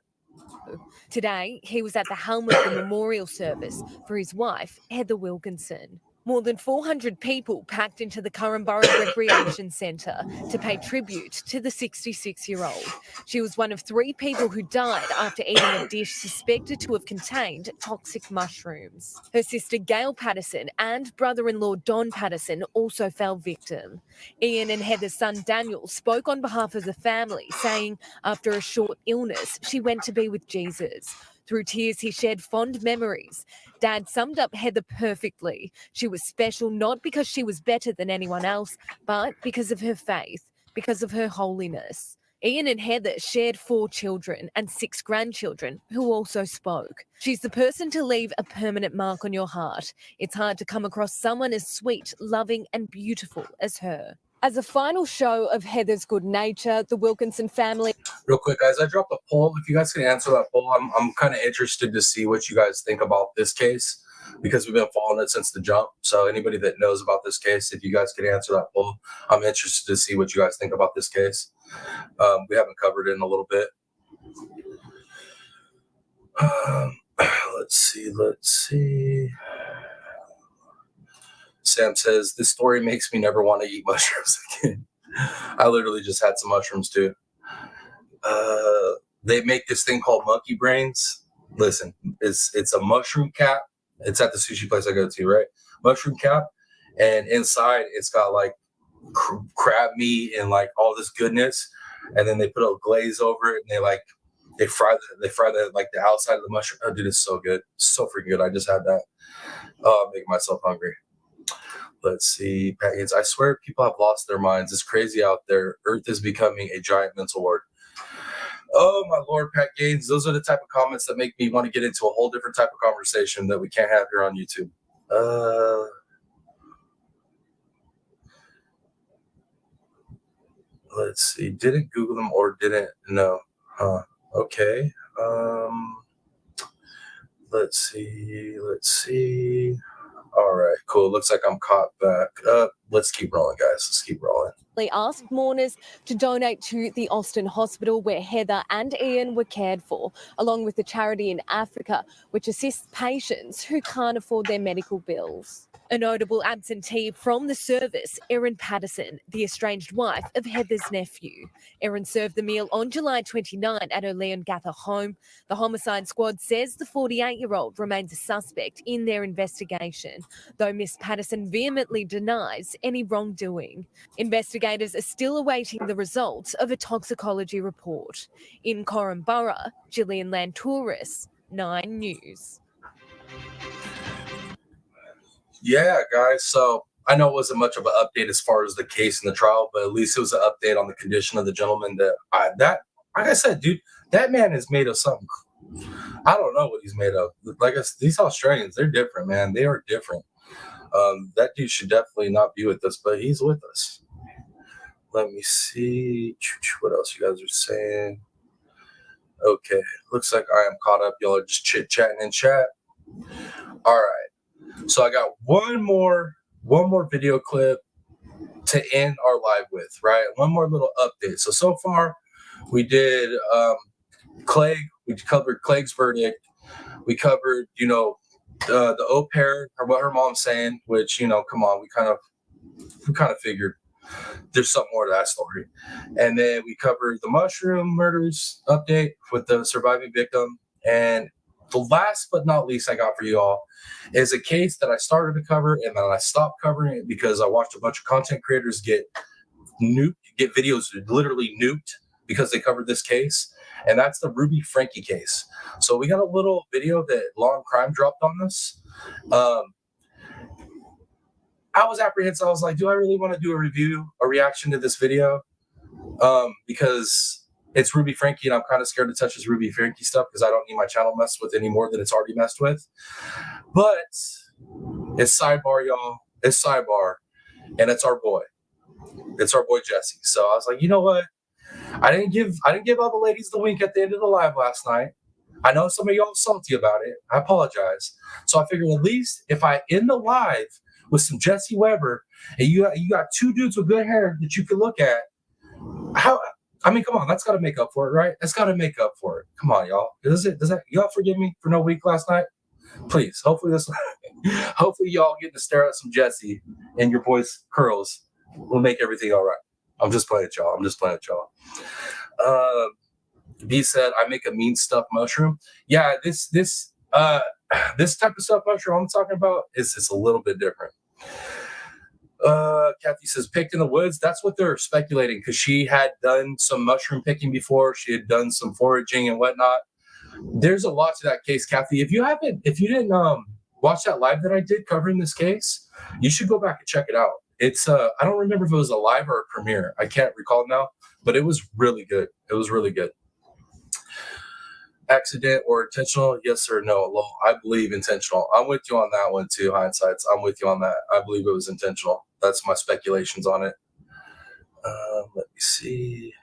Today, he was at the helm of the memorial service for his wife, Heather Wilkinson. More than 400 people packed into the Currumbara Recreation Centre to pay tribute to the 66-year-old. She was one of 3 people who died after eating a dish suspected to have contained toxic mushrooms. Her sister Gail Patterson and brother-in-law Don Patterson also fell victim. Ian and Heather's son Daniel spoke on behalf of the family, saying after a short illness, she went to be with Jesus. Through tears, he shared fond memories. Dad summed up Heather perfectly. She was special not because she was better than anyone else, but because of her faith, because of her holiness. Ian and Heather shared 4 children and 6 grandchildren who also spoke. She's the person to leave a permanent mark on your heart. It's hard to come across someone as sweet, loving and beautiful as her. As a final show of Heather's good nature, the Wilkinson family... Real quick, guys, I dropped a poll. If you guys can answer that poll, I'm kind of interested to see what you guys think about this case because we've been following it since the jump. So anybody that knows about this case, if you guys could answer that poll, I'm interested to see what you guys think about this case. We haven't covered it in a little bit. Let's see. Sam says, this story makes me never want to eat mushrooms again. I literally just had some mushrooms too. They make this thing called monkey brains. Listen, it's a mushroom cap. It's at the sushi place I go to, right? Mushroom cap. And inside it's got crab meat and all this goodness. And then they put a glaze over it and they fry the outside of the mushroom. Oh, dude, it's so good. So freaking good. I just had that. Oh, I'm making myself hungry. Let's see. Pat Gaines, I swear people have lost their minds. It's crazy out there. Earth is becoming a giant mental ward. Oh, my Lord, Pat Gaines. Those are the type of comments that make me want to get into a whole different type of conversation that we can't have here on YouTube. Let's see. Didn't Google them or didn't? No. Huh. Okay. Let's see. All right, cool. Looks like I'm caught back up. Let's keep rolling, guys. Let's keep rolling. They asked mourners to donate to the Austin Hospital where Heather and Ian were cared for, along with a charity in Africa which assists patients who can't afford their medical bills. A notable absentee from the service, Erin Patterson, the estranged wife of Heather's nephew. Erin served the meal on July 29 at her Leongatha home. The homicide squad says the 48-year-old remains a suspect in their investigation, though Miss Patterson vehemently denies any wrongdoing. Investigators are still awaiting the results of a toxicology report. In Corumburra, Gillian Lantouris, 9 News. Yeah, guys. So I know it wasn't much of an update as far as the case and the trial, but at least it was an update on the condition of the gentleman like I said, dude, that man is made of something. I don't know what he's made of. These Australians, they're different, man. They are different. That dude should definitely not be with us, but he's with us. Let me see what else you guys are saying. Okay, looks like I am caught up. Y'all are just chit-chatting in chat. All right. So I got one more video clip to end our live with, right? One more little update. So far we did Clegg. We covered Clegg's verdict. We covered, the au pair or what her mom's saying, which, come on, we kind of figured there's something more to that story. And then we covered the mushroom murders update with the surviving victim. And the last but not least I got for you all is a case that I started to cover and then I stopped covering it because I watched a bunch of content creators get videos literally nuked because they covered this case. And that's the Ruby Frankie case. So we got a little video that Law and Crime dropped on this. I was apprehensive. I was like, do I really want to do a reaction to this video? Because it's Ruby Frankie and I'm kind of scared to touch this Ruby Frankie stuff because I don't need my channel messed with any more than it's already messed with. But it's sidebar, y'all. It's sidebar. And it's our boy. It's our boy Jesse. So I was like, you know what? I didn't give all the ladies the wink at the end of the live last night. I know some of y'all salty about it. I apologize. So I figured at least if I end the live with some Jesse Weber and you got two dudes with good hair that you can look at, come on, that's got to make up for it, right? That's got to make up for it. Come on, y'all. Does that y'all forgive me for no week last night? Please. Hopefully y'all getting to stare at some Jesse and your boy's curls will make everything all right. I'm just playing with y'all. B said, I make a mean stuffed mushroom. Yeah, this type of stuffed mushroom I'm talking about is a little bit different. Kathy says, picked in the woods. That's what they're speculating because she had done some mushroom picking before. She had done some foraging and whatnot. There's a lot to that case, Kathy. If you didn't watch that live that I did covering this case, you should go back and check it out. It's I don't remember if it was a live or a premiere. I can't recall now, but it was really good. Accident or intentional? Yes or no? Well, I believe intentional. I'm with you on that one too, Hindsights. I'm with you on that. I believe it was intentional. That's my speculations on it. Let me see.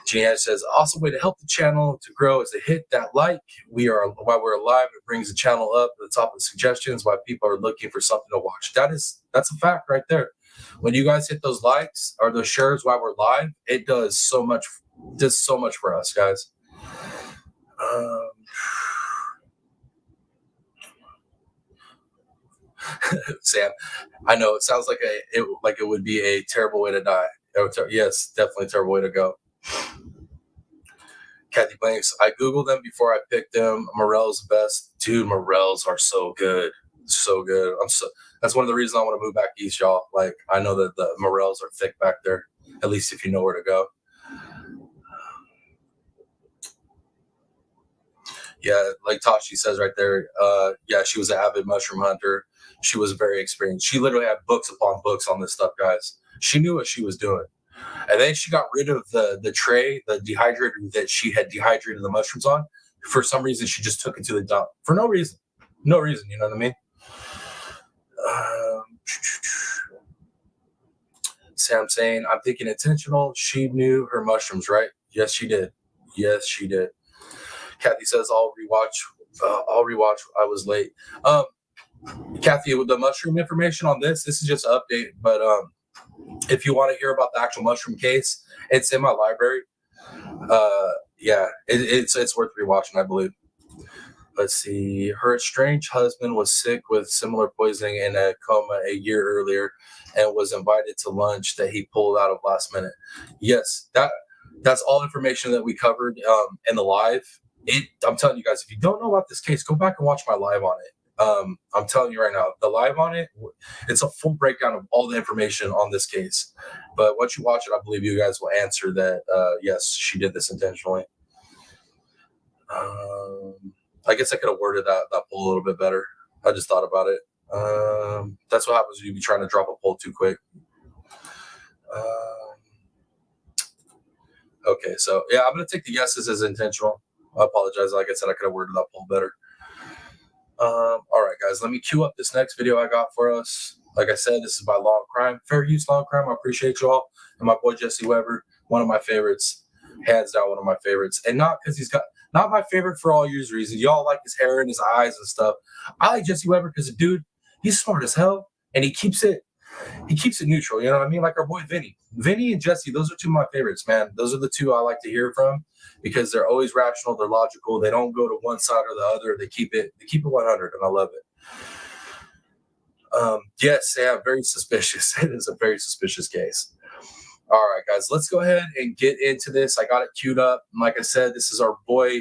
Jeanette says, awesome way to help the channel to grow is to hit that like. While we're alive, it brings the channel up to the top of the suggestions while people are looking for something to watch. That's a fact right there. When you guys hit those likes or those shares while we're live, it does so much for us, guys. Sam, I know it sounds like it would be a terrible way to die. Yes, definitely a terrible way to go. Kathy Blanks, I Googled them before I picked them. Morels best. Dude, Morels are so good. So good. That's one of the reasons I want to move back east, y'all. Like, I know that the Morels are thick back there, at least if you know where to go. Yeah, like Tashi says right there. Yeah, she was an avid mushroom hunter. She was very experienced. She literally had books upon books on this stuff, guys. She knew what she was doing. And then she got rid of the tray, the dehydrator that she had dehydrated the mushrooms on. For some reason, she just took it to the dump for no reason. No reason, you know what I mean? Sam saying, I'm thinking intentional. She knew her mushrooms, right? Yes, she did. Yes, she did. Kathy says, I'll rewatch. I was late. Kathy, with the mushroom information on this is just an update. But if you want to hear about the actual mushroom case, it's in my library. Yeah, it's worth rewatching, I believe. Let's see. Her estranged husband was sick with similar poisoning in a coma a year earlier and was invited to lunch that he pulled out of last minute. Yes, that's all information that we covered in the live. I'm telling you guys, if you don't know about this case, go back and watch my live on it. I'm telling you right now, the live on it, it's a full breakdown of all the information on this case. But once you watch it, I believe you guys will answer that, yes, she did this intentionally. I guess I could have worded that poll a little bit better. I just thought about it. That's what happens when you be trying to drop a poll too quick. Okay, so yeah, I'm going to take the yeses as intentional. I apologize. Like I said, I could have worded that poll better. All right, guys, let me queue up this next video I got for us. Like I said, this is by Law and Crime. Fair use Law and Crime. I appreciate you all. And my boy, Jesse Weber, one of my favorites. Hands down, one of my favorites. And not because he's got... Not my favorite for all years reasons. Y'all like his hair and his eyes and stuff. I like Jesse Weber because the dude, he's smart as hell, and he keeps it neutral. You know what I mean? Like our boy Vinny and Jesse. Those are two of my favorites, man. Those are the two I like to hear from because they're always rational. They're logical. They don't go to one side or the other. They keep it 100, and I love it. Yes, Sam, very suspicious. It is a very suspicious case. All right, guys, let's go ahead and get into this. I got it queued up. And like I said, this is our boy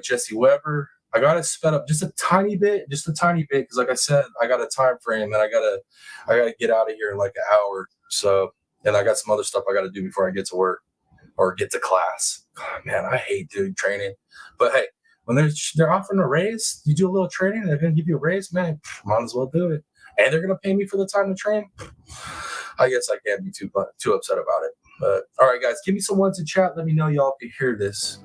Jesse Weber. I got it sped up just a tiny bit, because like I said, I got a time frame and I gotta get out of here in like an hour. So, and I got some other stuff I gotta do before I get to work or get to class. God, man, I hate doing training. But hey, when they're offering a raise, you do a little training, they're gonna give you a raise, man. Might as well do it. And they're gonna pay me for the time to train. I guess I can't be too upset about it. But all right, guys, give me some ones in chat. Let me know y'all can hear this.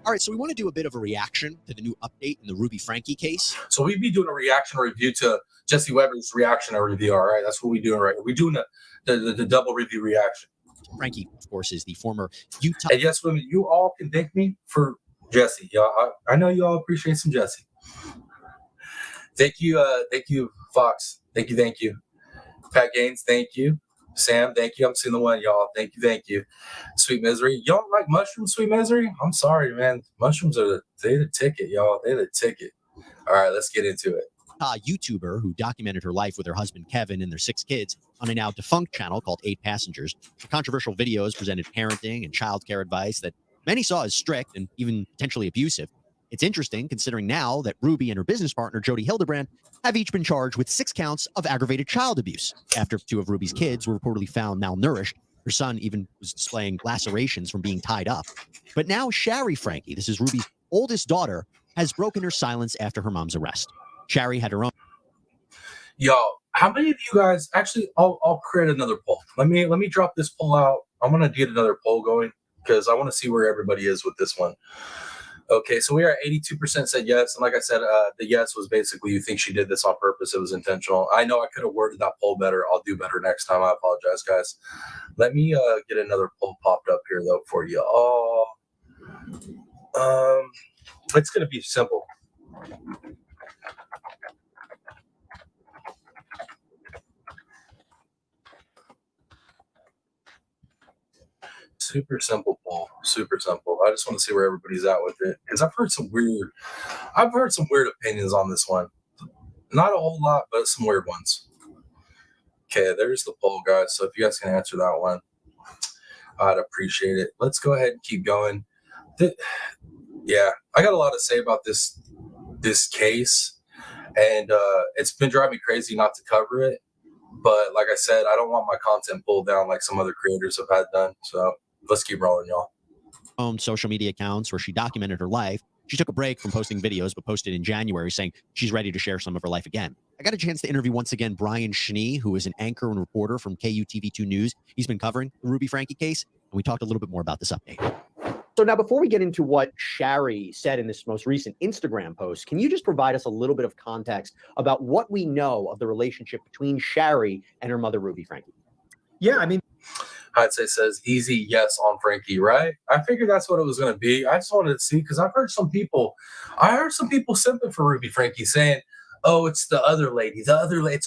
All right, so we want to do a bit of a reaction to the new update in the Ruby Frankie case. So we'd be doing a reaction review to Jesse Weber's reaction or review. All right, that's what we're doing right here. We're doing the double review reaction. Frankie, of course, is the former Utah. And yes, women, you all can thank me for Jesse. Y'all, I know you all appreciate some Jesse. Thank you, Fox. Thank you. Pat Gaines, thank you. Sam, thank you. I'm seeing the one, y'all. Thank you. Sweet Misery. Y'all like mushrooms, Sweet Misery? I'm sorry, man. Mushrooms are the ticket, y'all. They're the ticket. All right, let's get into it. YouTuber who documented her life with her husband Kevin and their 6 kids on a now defunct channel called 8 Passengers. Her controversial videos presented parenting and childcare advice that many saw as strict and even potentially abusive. It's interesting considering now that Ruby and her business partner, Jody Hildebrand, have each been charged with 6 counts of aggravated child abuse after 2 of Ruby's kids were reportedly found malnourished. Her son even was displaying lacerations from being tied up. But now Shari Frankie, this is Ruby's oldest daughter, has broken her silence after her mom's arrest. Shari had her own. Yo, how many of you guys actually? I'll create another poll. Let me drop this poll out. I'm gonna get another poll going because I want to see where everybody is with this one. Okay, so we are at 82% said yes, and like I said, the yes was basically you think she did this on purpose. It was intentional. I know I could have worded that poll better. I'll do better next time. I apologize, guys. Let me get another poll popped up here though for you all. It's gonna be simple. Super simple poll. Super simple. I just want to see where everybody's at with it because I've heard some weird opinions on this one. Not a whole lot, but some weird ones. Okay, there's the poll, guys. So if you guys can answer that one, I'd appreciate it. Let's go ahead and keep going. Yeah, I got a lot to say about this case, and it's been driving me crazy not to cover it. But like I said, I don't want my content pulled down like some other creators have had done. So let's keep rolling, y'all. Social media accounts where she documented her life She took a break from posting videos, but posted in January saying she's ready to share some of her life again. I got a chance to interview once again Brian Schnee, who is an anchor and reporter from KUTV2 News. He's been covering the Ruby Frankie case, and we talked a little bit more about this update. So now, before we get into what Shari said in this most recent Instagram post, can you just provide us a little bit of context about what we know of the relationship between Shari and her mother, Ruby Frankie? Yeah, I mean, I'd say says easy yes on Frankie, right? I figured that's what it was going to be. I just wanted to see because I heard some people simping for Ruby Frankie saying, "Oh, it's the other lady, it's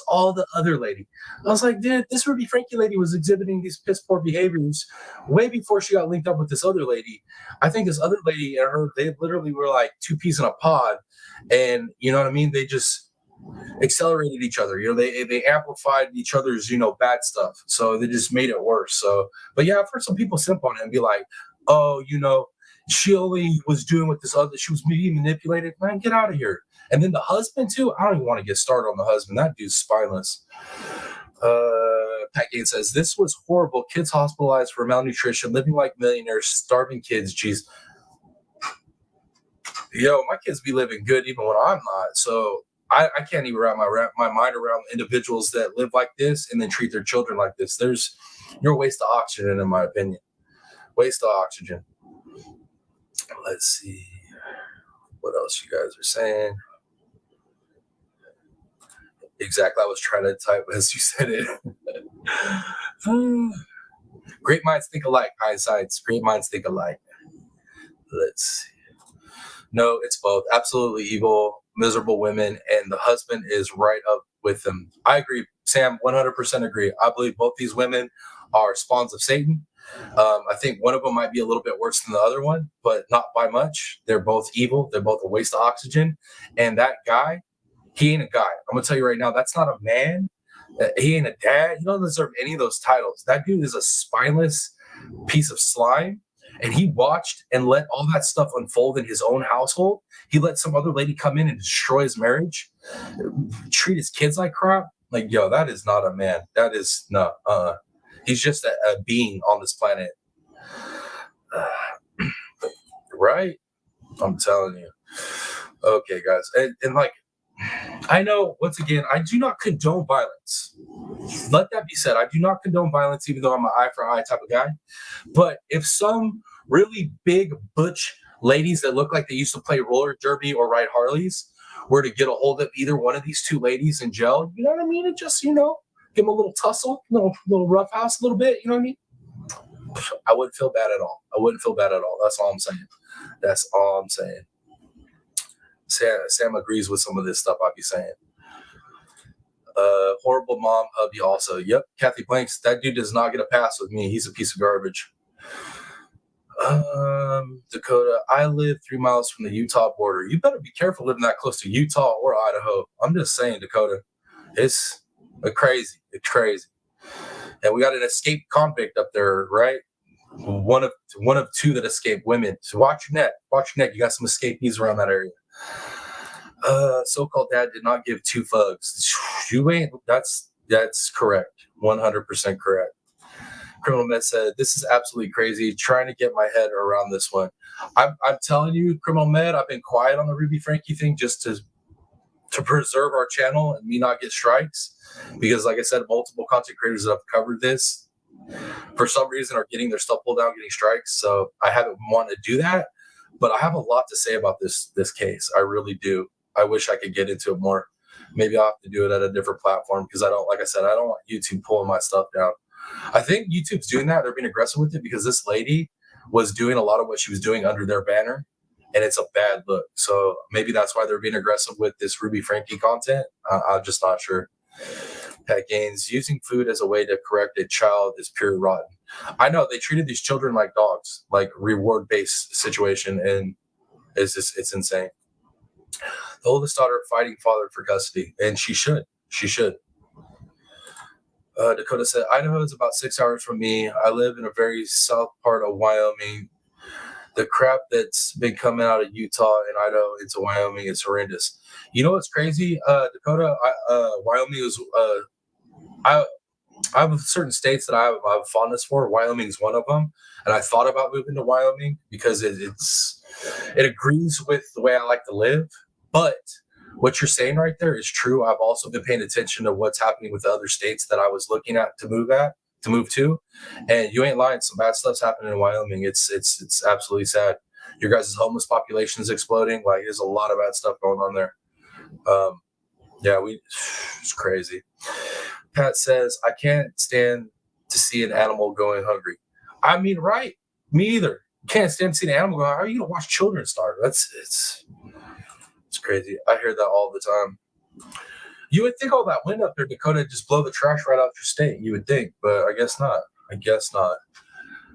all the other lady." I was like, dude, this Ruby Frankie lady was exhibiting these piss poor behaviors way before she got linked up with this other lady. I think this other lady and her, they literally were like two peas in a pod, and you know what I mean? They just accelerated each other. You know, they amplified each other's, you know, bad stuff. So they just made it worse. So, but yeah, I've heard some people simp on it and be like, "Oh, you know, she only was doing with this other, she was being manipulated." Man, get out of here. And then the husband too. I don't even want to get started on the husband. That dude's spineless. Pat Gaines says this was horrible. Kids hospitalized for malnutrition, living like millionaires, starving kids. Jeez. Yo, my kids be living good even when I'm not. So I can't even wrap my mind around individuals that live like this and then treat their children like this. You're a waste of oxygen, in my opinion. Waste of oxygen. Let's see what else you guys are saying. Exactly, I was trying to type as you said it. Great minds think alike. Hindsight's great minds think alike. Let's see. No, it's both. Absolutely evil, miserable women, and the husband is right up with them. I agree, Sam. 100% agree. I believe both these women are spawns of Satan. I think one of them might be a little bit worse than the other one, but not by much. They're both evil. They're both a waste of oxygen. And that guy, he ain't a guy. I'm gonna tell you right now, that's not a man. He ain't a dad. He doesn't deserve any of those titles. That dude is a spineless piece of slime. And he watched and let all that stuff unfold in his own household. He let some other lady come in and destroy his marriage, treat his kids like crap. Like, yo, that is not a man. That is not. He's just a being on this planet. Right? I'm telling you. Okay, guys. And like, I know, once again, I do not condone violence. Let that be said. I do not condone violence, even though I'm an eye for eye type of guy. But if some really big butch ladies that look like they used to play roller derby or ride Harleys were to get a hold of either one of these two ladies in jail, you know what I mean? And just, you know, give them a little tussle, little rough house a little bit, you know what I mean? I wouldn't feel bad at all. I wouldn't feel bad at all. That's all I'm saying. That's all I'm saying. Sam agrees with some of this stuff I'll be saying. Horrible mom, hubby also. Yep, Kathy Blanks, that dude does not get a pass with me. He's a piece of garbage. Dakota, I live 3 miles from the Utah border. You better be careful living that close to Utah or Idaho. I'm just saying, Dakota. It's crazy. It's crazy. And we got an escaped convict up there, right? One of two that escaped women. So watch your neck. Watch your neck. You got some escapees around that area. So-called dad did not give two fugs. You ain't. That's correct. 100% correct. Criminal Med said, this is absolutely crazy. Trying to get my head around this one. I'm telling you, Criminal Med, I've been quiet on the Ruby Frankie thing just to preserve our channel and me not get strikes. Because like I said, multiple content creators that have covered this for some reason are getting their stuff pulled down, getting strikes. So I haven't wanted to do that. But I have a lot to say about this case. I really do. I wish I could get into it more. Maybe I'll have to do it at a different platform because I don't want YouTube pulling my stuff down. I think YouTube's doing that. They're being aggressive with it because this lady was doing a lot of what she was doing under their banner, and it's a bad look. So maybe that's why they're being aggressive with this Ruby Frankie content. I'm just not sure. Pat Gaines, using food as a way to correct a child is pure rotten. I know they treated these children like dogs, like reward-based situation, and it's insane. The oldest daughter fighting father for custody, and she should. Dakota said, Idaho is about 6 hours from me. I live in a very south part of Wyoming. The crap that's been coming out of Utah and Idaho into Wyoming is horrendous. You know what's crazy, Dakota? Wyoming is. I have certain states that I have fondness for. Wyoming is one of them, and I thought about moving to Wyoming because it's It agrees with the way I like to live, but what you're saying right there is true. I've also been paying attention to what's happening with the other states that I was looking at to move to, and you ain't lying. Some bad stuff's happening in Wyoming. It's absolutely sad. Your guys' homeless population is exploding. Like, there's a lot of bad stuff going on there. It's crazy. Pat says, I can't stand to see an animal going hungry. I mean, right? Me either. Can't stand to see an animal go. How are you gonna watch children starve? It's crazy. I hear that all the time. You would think all that wind up there, Dakota, just blow the trash right out your state. You would think, but I guess not.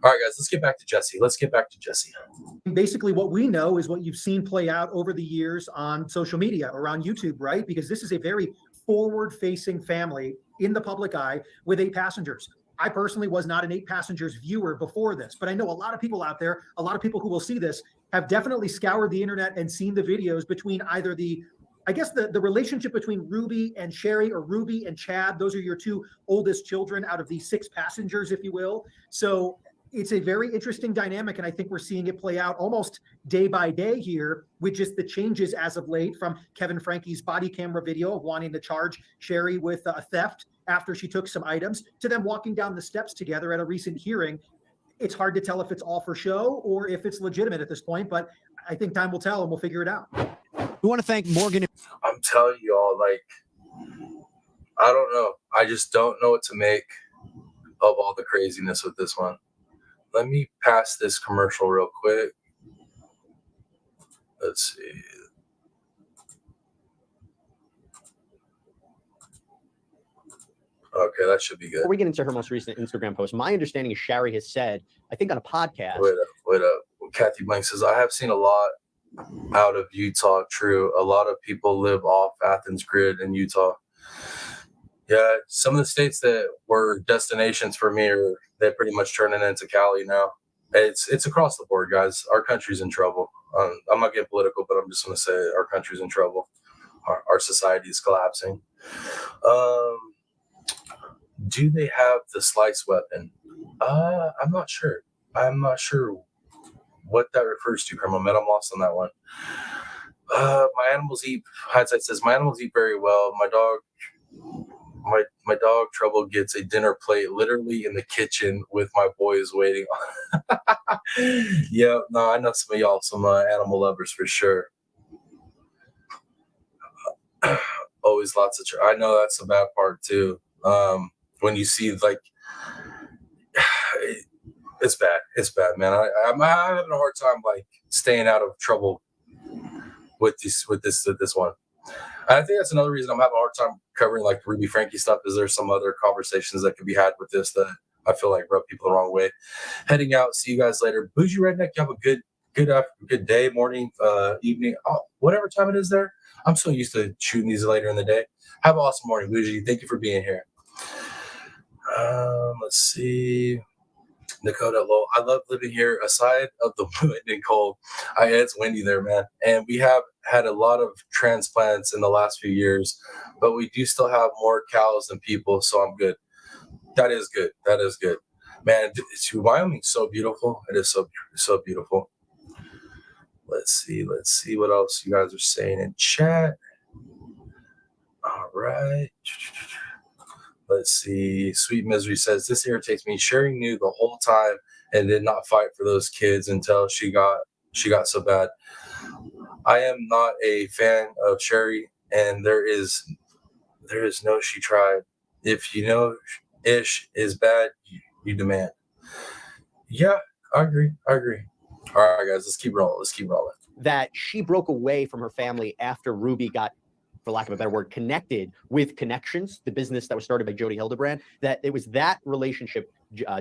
All right, guys, let's get back to Jesse. Basically, what we know is what you've seen play out over the years on social media or on YouTube, right? Because this is a very forward-facing family in the public eye with 8 passengers. I personally was not an 8 passengers viewer before this, but I know a lot of people out there, a lot of people who will see this, have definitely scoured the internet and seen the videos between either the relationship between Ruby and Sherry, or Ruby and Chad. Those are your 2 oldest children out of the 6 passengers, if you will. So it's a very interesting dynamic, and I think we're seeing it play out almost day by day here with just the changes as of late, from Kevin Frankie's body camera video of wanting to charge Sherry with a theft after she took some items, to them walking down the steps together at a recent hearing. It's hard to tell if it's all for show or if it's legitimate at this point, but I think time will tell and we'll figure it out. We want to thank Morgan. I'm telling you all, like, I don't know. I just don't know what to make of all the craziness with this one. Let me pass this commercial real quick. Let's see. Okay, that should be good. Before we get into her most recent Instagram post, my understanding is Sherry has said, I think on a podcast. Wait up. Kathy Blank says, I have seen a lot out of Utah. True. A lot of people live off Athens grid in Utah. Yeah, some of the states that were destinations for me they're pretty much turning into Cali now. It's across the board, guys. Our country's in trouble. I'm not getting political, but I'm just going to say our country's in trouble. Our society is collapsing. Do they have the slice weapon? I'm not sure. I'm not sure what that refers to, Criminal Man. I'm lost on that one. My animals eat. Hindsight says my animals eat very well. My dog Trouble gets a dinner plate literally in the kitchen with my boys waiting. Yeah, no, I know some of y'all, some animal lovers for sure. Always lots of. I know that's the bad part too. When you see, like, it's bad, man. I'm having a hard time, like, staying out of trouble with this one. I think that's another reason I'm having a hard time covering, like, Ruby Frankie stuff. Is there some other conversations that could be had with this that I feel like rub people the wrong way? Heading out. See you guys later. Bougie Redneck, you have a good day, morning, evening, whatever time it is there. I'm so used to shooting these later in the day. Have an awesome morning, Bougie. Thank you for being here. Let's see. Dakota, lol. I love living here aside of the wind and cold. It's windy there, man. And we have had a lot of transplants in the last few years, but we do still have more cows than people, so I'm good. That is good. Man, Wyoming's so beautiful. It is so beautiful. Let's see what else you guys are saying in chat. All right. Let's see. Sweet Misery says, this irritates me. Sherry knew the whole time and did not fight for those kids until she got so bad. I am not a fan of Sherry, and there is no she tried. If you know ish is bad, you demand. Yeah, I agree. All right, guys, let's keep rolling. That she broke away from her family after Ruby got, for lack of a better word, connected with Connections, the business that was started by Jody Hildebrand, that it was that relationship,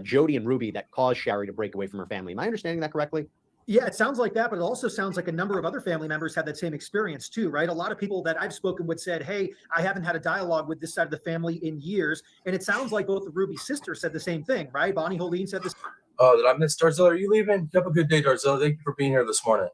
Jody and Ruby, that caused Sherry to break away from her family. Am I understanding that correctly? Yeah, it sounds like that, but it also sounds like a number of other family members had that same experience too, right? A lot of people that I've spoken with said, hey, I haven't had a dialogue with this side of the family in years. And it sounds like both of Ruby's sisters said the same thing, right? Bonnie Holeen said this. Oh, did I miss Darzell? Are you leaving? Have a good day, Darzell. Thank you for being here this morning.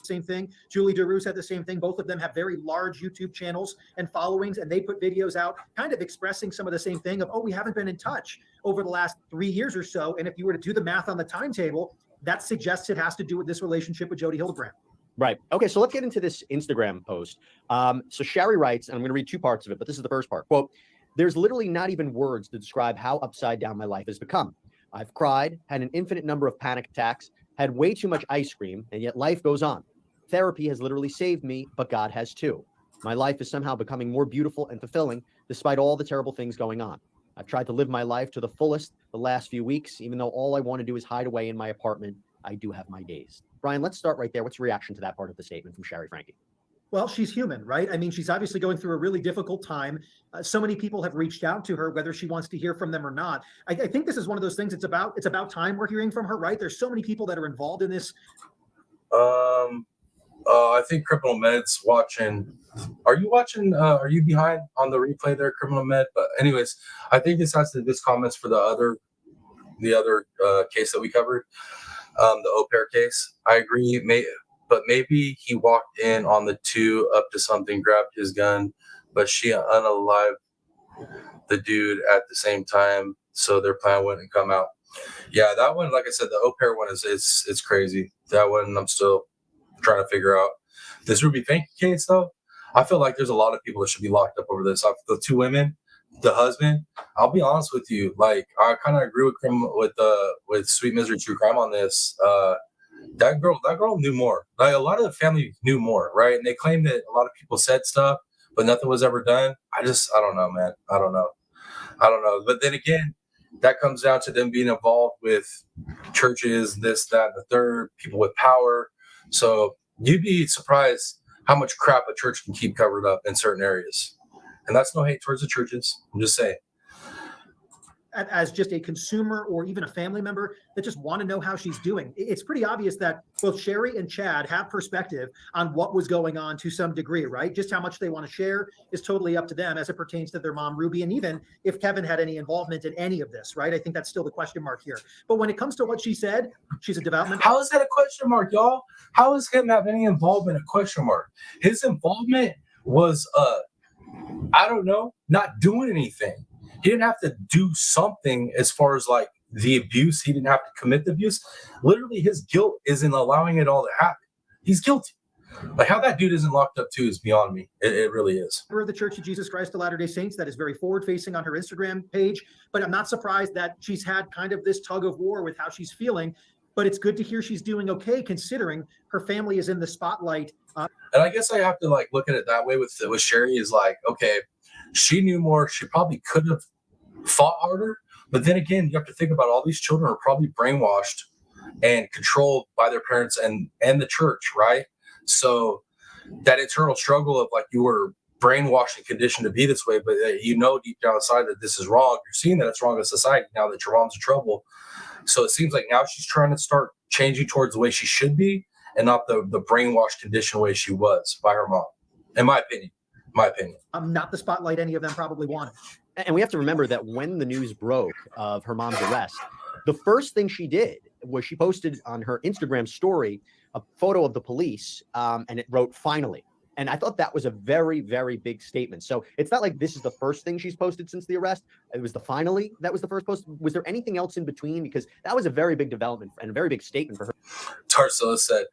Same thing. Julie DeRue said the same thing. Both of them have very large YouTube channels and followings, and they put videos out kind of expressing some of the same thing of, oh, we haven't been in touch over the last 3 years or so. And if you were to do the math on the timetable, that suggests it has to do with this relationship with Jodi Hildebrand. Right. Okay, so let's get into this Instagram post. So Sherry writes, and I'm going to read two parts of it, but this is the first part. Quote, "There's literally not even words to describe how upside down my life has become. I've cried, had an infinite number of panic attacks, had way too much ice cream, and yet life goes on. Therapy has literally saved me, but God has too. My life is somehow becoming more beautiful and fulfilling despite all the terrible things going on. I've tried to live my life to the fullest the last few weeks, even though all I want to do is hide away in my apartment. I do have my days." Brian, let's start right there. What's your reaction to that part of the statement from Sherry Frankie? Well, she's human, right? I mean, she's obviously going through a really difficult time. So many people have reached out to her, whether she wants to hear from them or not. I think this is one of those things. It's about time we're hearing from her, right? There's so many people that are involved in this. I think Criminal Med's watching. Are you watching? Are you behind on the replay there, Criminal Med? But anyways, I think this has to do this comments for the other case that we covered, the au pair case. I agree, but maybe he walked in on the two up to something, grabbed his gun, but she unalived the dude at the same time, so their plan wouldn't come out. Yeah, that one, like I said, the au pair one it's crazy. That one I'm still trying to figure out. This Ruby Fanke case, though, I feel like there's a lot of people that should be locked up over this. The two women, the husband. I'll be honest with you. Like, I kind of agree with Sweet Misery True Crime on this. That girl knew more. Like, a lot of the family knew more, right? And they claim that a lot of people said stuff, but nothing was ever done. I don't know, man. I don't know. But then again, that comes down to them being involved with churches, this, that, and the third, people with power. So you'd be surprised how much crap a church can keep covered up in certain areas. And that's no hate towards the churches. I'm just saying. As just a consumer or even a family member that just want to know how she's doing. It's pretty obvious that both Sherry and Chad have perspective on what was going on to some degree, right? Just how much they want to share is totally up to them as it pertains to their mom, Ruby, and even if Kevin had any involvement in any of this, right? I think that's still the question mark here. But when it comes to what she said, she's a devout member. How is that a question mark, y'all? How is him have any involvement a question mark? His involvement was, I don't know, not doing anything. He didn't have to do something as far as like the abuse. He didn't have to commit the abuse. Literally, his guilt is in allowing it all to happen. He's guilty. Like, how that dude isn't locked up too is beyond me. It really is. Of the Church of Jesus Christ of Latter-day Saints, that is very forward-facing on her Instagram page. But I'm not surprised that she's had kind of this tug of war with how she's feeling. But it's good to hear she's doing okay, considering her family is in the spotlight. And I guess I have to like look at it that way with Sherry. Is like, okay, she knew more. She probably could have fought harder. But then again, you have to think about all these children are probably brainwashed and controlled by their parents and the church, right? So that internal struggle of like, you were brainwashed and conditioned to be this way, but you know deep down inside that this is wrong. You're seeing that it's wrong in society now that your mom's in trouble. So it seems like now she's trying to start changing towards the way she should be and not the brainwashed, conditioned way she was by her mom, in my opinion. Not the spotlight any of them probably wanted. And we have to remember that when the news broke of her mom's arrest, the first thing she did was she posted on her Instagram story a photo of the police, and it wrote "finally." And I thought that was a very, very big statement. So it's not like this is the first thing she's posted since the arrest. It was the "finally" that was the first post. Was there anything else in between? Because that was a very big development and a very big statement for her. Tarsila said,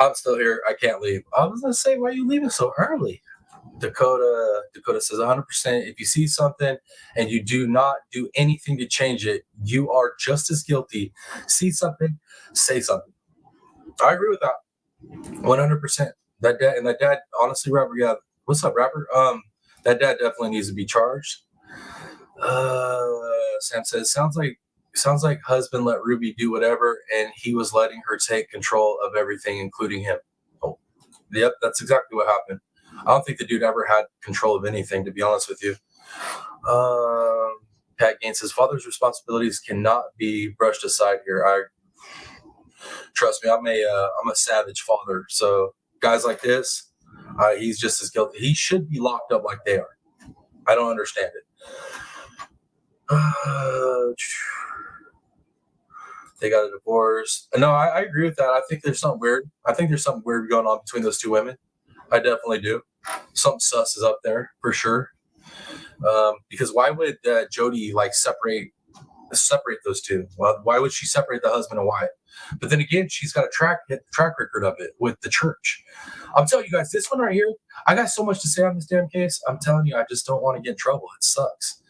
"I'm still here. I can't leave." I was gonna say, why are you leaving so early? Dakota says 100%. If you see something and you do not do anything to change it, you are just as guilty. See something, say something. I agree with that 100%. That dad, honestly, rapper, yeah. What's up, rapper? That dad definitely needs to be charged. Sam says, sounds like husband let Ruby do whatever, and he was letting her take control of everything, including him. Oh, yep, that's exactly what happened. I don't think the dude ever had control of anything, to be honest with you. Pat Gaines says, father's responsibilities cannot be brushed aside here. Trust me, I'm a savage father. So guys like this, he's just as guilty. He should be locked up like they are. I don't understand it. They got a divorce. No, I agree with that. I think there's something weird. Going on between those two women. I definitely do. Something sus is up there for sure. Because why would Jodi like separate those two? Well, why would she separate the husband and wife? But then again, she's got a track record of it with the church. I'm telling you guys, this one right here, I got so much to say on this damn case. I'm telling you, I just don't want to get in trouble. It sucks.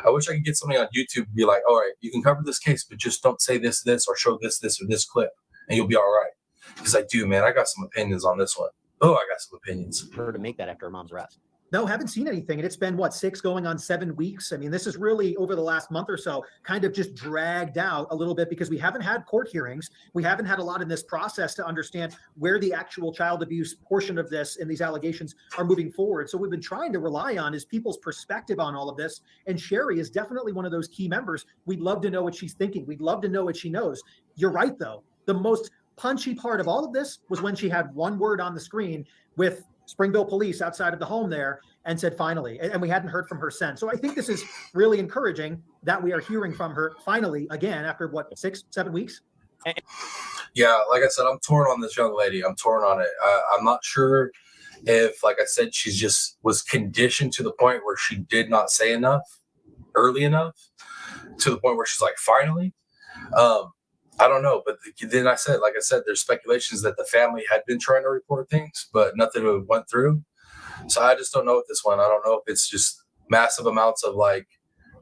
I wish I could get somebody on YouTube and be like, all right, you can cover this case, but just don't say this, or show this, or this clip, and you'll be all right. Because I do, man. I got some opinions on this one. Oh, I got some opinions. Her to make that after her mom's arrest. No, haven't seen anything. And it's been, what, 6 going on 7 weeks? I mean, this is really, over the last month or so, kind of just dragged out a little bit because we haven't had court hearings. We haven't had a lot in this process to understand where the actual child abuse portion of this and these allegations are moving forward. So we've been trying to rely on is people's perspective on all of this. And Sherry is definitely one of those key members. We'd love to know what she's thinking. We'd love to know what she knows. You're right, though. The most punchy part of all of this was when she had one word on the screen with Springville police outside of the home there and said, finally, and we hadn't heard from her since. So I think this is really encouraging that we are hearing from her finally again after what, 6, 7 weeks? Yeah, like I said, I'm torn on this young lady. I'm torn on it. I'm not sure if, like I said, she's just was conditioned to the point where she did not say enough early enough to the point where she's like, finally. I don't know, but then like I said, there's speculations that the family had been trying to report things, but nothing went through. So I just don't know with this one. I don't know if it's just massive amounts of like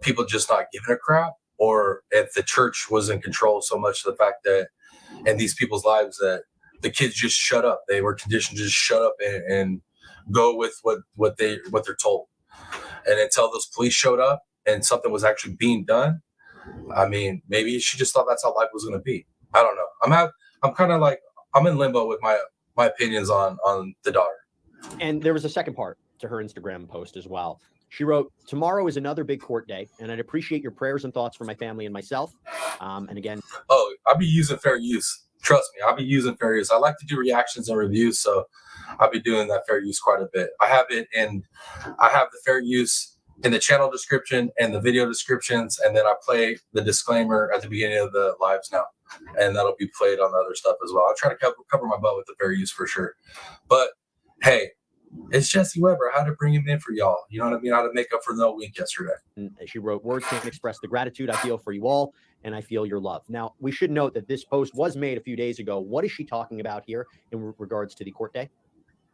people just not giving a crap, or if the church was in control so much of the fact that in these people's lives that the kids just shut up. They were conditioned to just shut up and go with what they're told. And until those police showed up and something was actually being done, I mean, maybe she just thought that's how life was going to be. I don't know. I'm kind of like, I'm in limbo with my opinions on the daughter. And there was a second part to her Instagram post as well. She wrote, tomorrow is another big court day, and I'd appreciate your prayers and thoughts for my family and myself. And again, oh, I'll be using fair use. Trust me, I'll be using fair use. I like to do reactions and reviews, so I'll be doing that fair use quite a bit. I have it, and I have the fair use in the channel description and the video descriptions, and then I play the disclaimer at the beginning of the lives now, and that'll be played on the other stuff as well. I'll try to cover my butt with the fair use for sure. But hey, it's Jesse Weber. How to bring him in for y'all. You know what I mean? How to make up for no week yesterday. And she wrote, words can't express the gratitude I feel for you all, and I feel your love. Now, we should note that this post was made a few days ago. What is she talking about here in regards to the court day?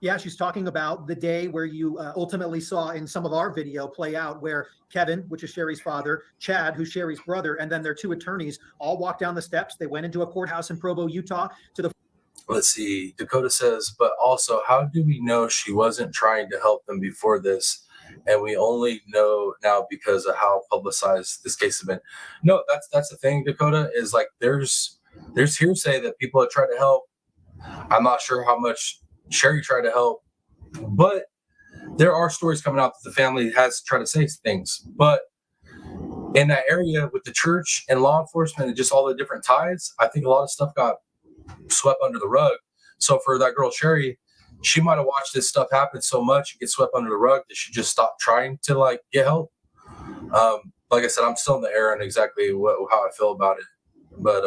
Yeah, she's talking about the day where you ultimately saw in some of our video play out where Kevin, which is Sherry's father, Chad, who's Sherry's brother, and then their two attorneys all walked down the steps. They went into a courthouse in Provo, Utah to the... Let's see. Dakota says, but also, how do we know she wasn't trying to help them before this? And we only know now because of how publicized this case has been. No, that's the thing, Dakota, is like there's hearsay that people have tried to help. I'm not sure how much Sherry tried to help, but there are stories coming out that the family has tried to say things. But in that area with the church and law enforcement and just all the different ties, I think a lot of stuff got swept under the rug. So for that girl Sherry, she might have watched this stuff happen so much and get swept under the rug that she just stopped trying to like get help. Like I said, I'm still in the air on exactly how I feel about it, but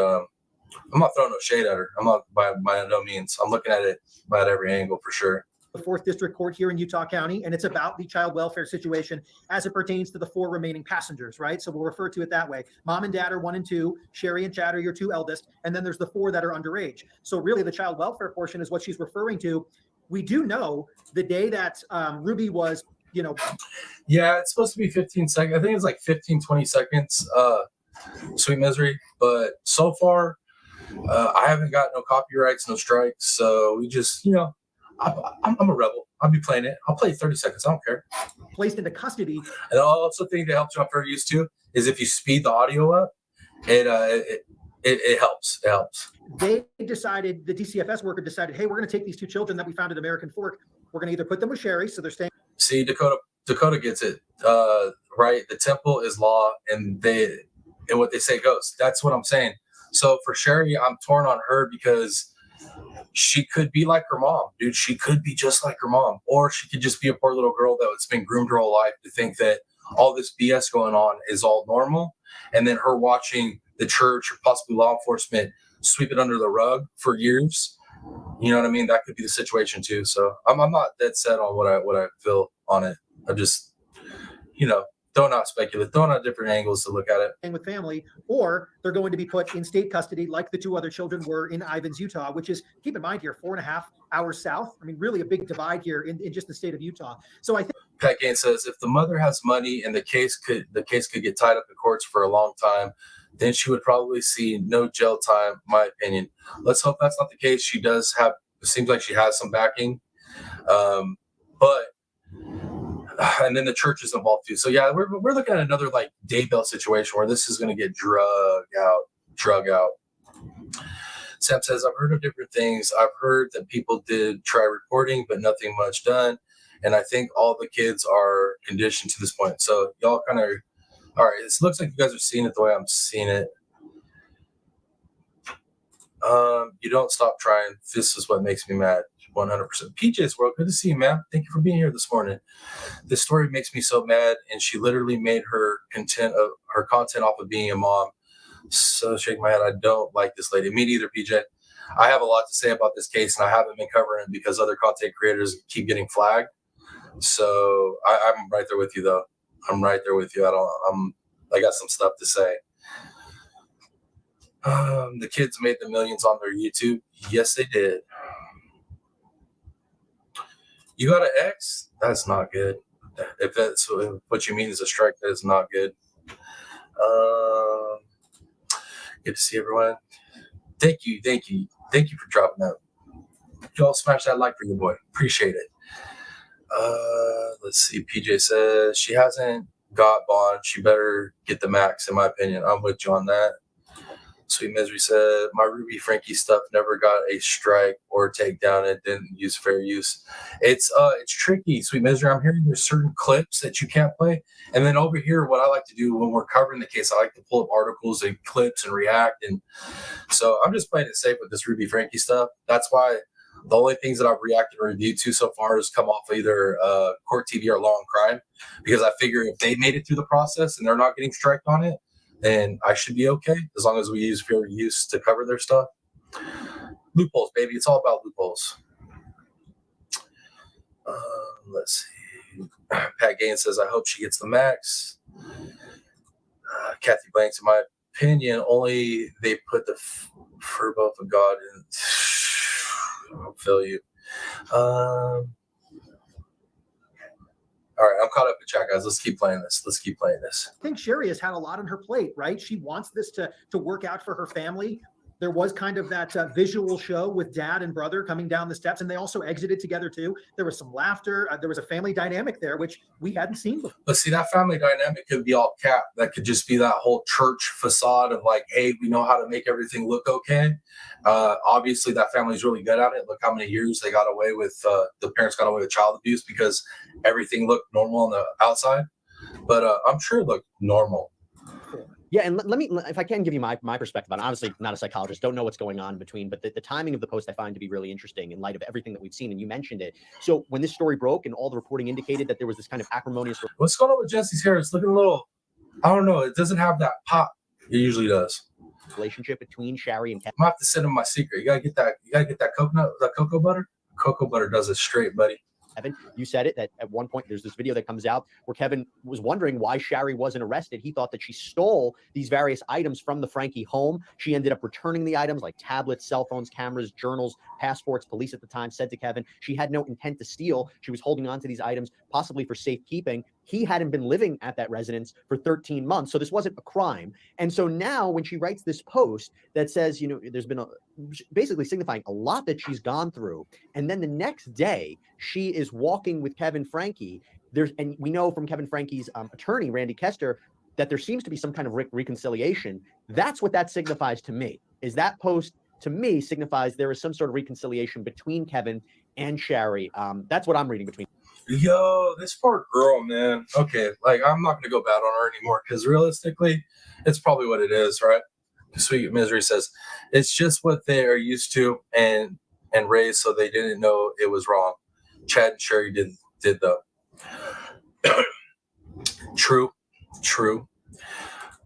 I'm not throwing no shade at her. I'm not by no means. I'm looking at it at every angle for sure. The 4th District Court here in Utah County, and it's about the child welfare situation as it pertains to the 4 remaining passengers, right? So we'll refer to it that way. Mom and dad are 1 and 2, Sherry and Chad are your 2 eldest, and then there's the 4 that are underage. So really the child welfare portion is what she's referring to. We do know the day that Ruby was, Yeah, it's supposed to be 15 seconds. I think it's like 15, 20 seconds, Sweet Misery. But so far, I haven't got no copyrights, no strikes. So we just, I'm a rebel. I'll be playing it. I'll play 30 seconds. I don't care. placed into custody. And I also think that helps you on fair use too is if you speed the audio up, it helps. It helps. They decided, the DCFS worker decided, hey, we're going to take these 2 children that we found at American Fork. We're going to either put them with Sherry, so they're staying. See, Dakota gets it right. The temple is law, and what they say goes. That's what I'm saying. So for Sherry, I'm torn on her because she could be like her mom, dude. She could be just like her mom, or she could just be a poor little girl that's been groomed her whole life to think that all this BS going on is all normal, and then her watching the church or possibly law enforcement sweep it under the rug for years. You know what I mean? That could be the situation too. So I'm not dead set on what I feel on it. I just, throwing out different angles to look at it. With family, or they're going to be put in state custody like the 2 other children were in Ivins, Utah, which is, keep in mind here, 4.5 hours south. I mean, really a big divide here in just the state of Utah. So I think Pat Gaines says if the mother has money and the case could get tied up in courts for a long time, then she would probably see no jail time, my opinion. Let's hope that's not the case. She does have, it seems like she has some backing. But and then the church is involved too. So yeah, we're looking at another like Daybell situation where this is going to get drug out. Sam says, I've heard of different things. I've heard that people did try reporting, but nothing much done. And I think all the kids are conditioned to this point. So y'all kind of, all right, it looks like you guys are seeing it the way I'm seeing it. You don't stop trying. This is what makes me mad. 100%. PJ's World, good to see you, man. Thank you for being here this morning. This story makes me so mad, and she literally made her content off of being a mom. So shake my head. I don't like this lady. Me neither, PJ. I have a lot to say about this case, and I haven't been covering it because other content creators keep getting flagged. So I'm right there with you, though. I'm right there with you. I got some stuff to say. The kids made the millions on their YouTube. Yes, they did. You got an X? That's not good. If that's what you mean is a strike, that is not good. Good to see everyone. Thank you for dropping that. Y'all smash that like for your boy. Appreciate it. Let's see. PJ says she hasn't got bond. She better get the max, in my opinion. I'm with you on that. Sweet Misery said, my Ruby Frankie stuff never got a strike or takedown. It didn't use fair use. It's tricky, Sweet Misery. I'm hearing there's certain clips that you can't play. And then over here, what I like to do when we're covering the case, I like to pull up articles and clips and react. And so I'm just playing it safe with this Ruby Frankie stuff. That's why the only things that I've reacted or reviewed to so far has come off either Court TV or Law and Crime, because I figure if they made it through the process and they're not getting striked on it, then I should be okay as long as we use fair use to cover their stuff. Loopholes, baby. It's all about loopholes. Let's see. Pat Gaines says, I hope she gets the max. Kathy Blanks, in my opinion, only they put the furbo of God in. I'll feel you. All right, I'm caught up in chat, guys. Let's keep playing this. I think Sherry has had a lot on her plate, right? She wants this to work out for her family. There was kind of that visual show with dad and brother coming down the steps, and they also exited together too. There was some laughter. There was a family dynamic there, which we hadn't seen before. But see, that family dynamic could be all cap. That could just be that whole church facade of like, hey, we know how to make everything look okay. Obviously, that family's really good at it. Look how many years they got away with, the parents got away with child abuse because everything looked normal on the outside. But I'm sure it looked normal. Yeah, and let me, if I can give you my perspective on it. Obviously not a psychologist, don't know what's going on in between, but the timing of the post I find to be really interesting in light of everything that we've seen, and you mentioned it. So when this story broke and all the reporting indicated that there was this kind of acrimonious... What's going on with Jesse's hair? It's looking a little, I don't know, it doesn't have that pop it usually does. Relationship between Shari and Kevin. I'm gonna have to send him my secret. You gotta get that cocoa butter. Cocoa butter does it straight, buddy. Kevin, you said it, that at one point there's this video that comes out where Kevin was wondering why Shari wasn't arrested. He thought that she stole these various items from the Frankie home. She ended up returning the items like tablets, cell phones, cameras, journals, passports. Police at the time said to Kevin she had no intent to steal. She was holding on to these items possibly for safekeeping. He hadn't been living at that residence for 13 months, so this wasn't a crime. And so now when she writes this post that says, you know, there's been basically signifying a lot that she's gone through, and then the next day she is walking with Kevin Frankie, and we know from Kevin Frankie's attorney, Randy Kester, that there seems to be some kind of reconciliation. That's what that signifies to me, is that post to me signifies there is some sort of reconciliation between Kevin and Shari. That's what I'm reading between. Yo, this poor girl, man. Okay, like I'm not gonna go bad on her anymore because realistically, it's probably what it is, right? Sweet Misery says it's just what they are used to and raised, so they didn't know it was wrong. Chad and Sherry did though. True.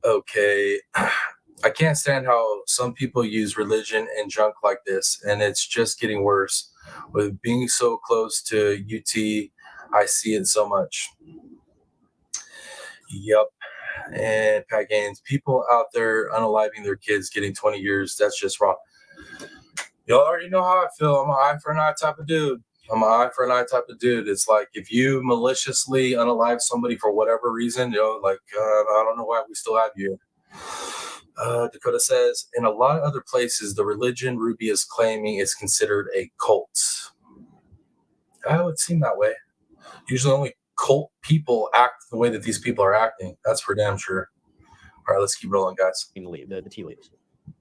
Okay, I can't stand how some people use religion and junk like this, and it's just getting worse. With being so close to UT, I see it so much. Yep. And Pat Gaines, people out there unaliving their kids, getting 20 years, that's just wrong. Y'all already know how I feel. I'm an eye for an eye type of dude. It's like if you maliciously unalive somebody for whatever reason, I don't know why we still have you. Dakota says, in a lot of other places, the religion Ruby is claiming is considered a cult. It would seem that way. Usually only cult people act the way that these people are acting. That's for damn sure. All right, let's keep rolling, guys. The tea leaves.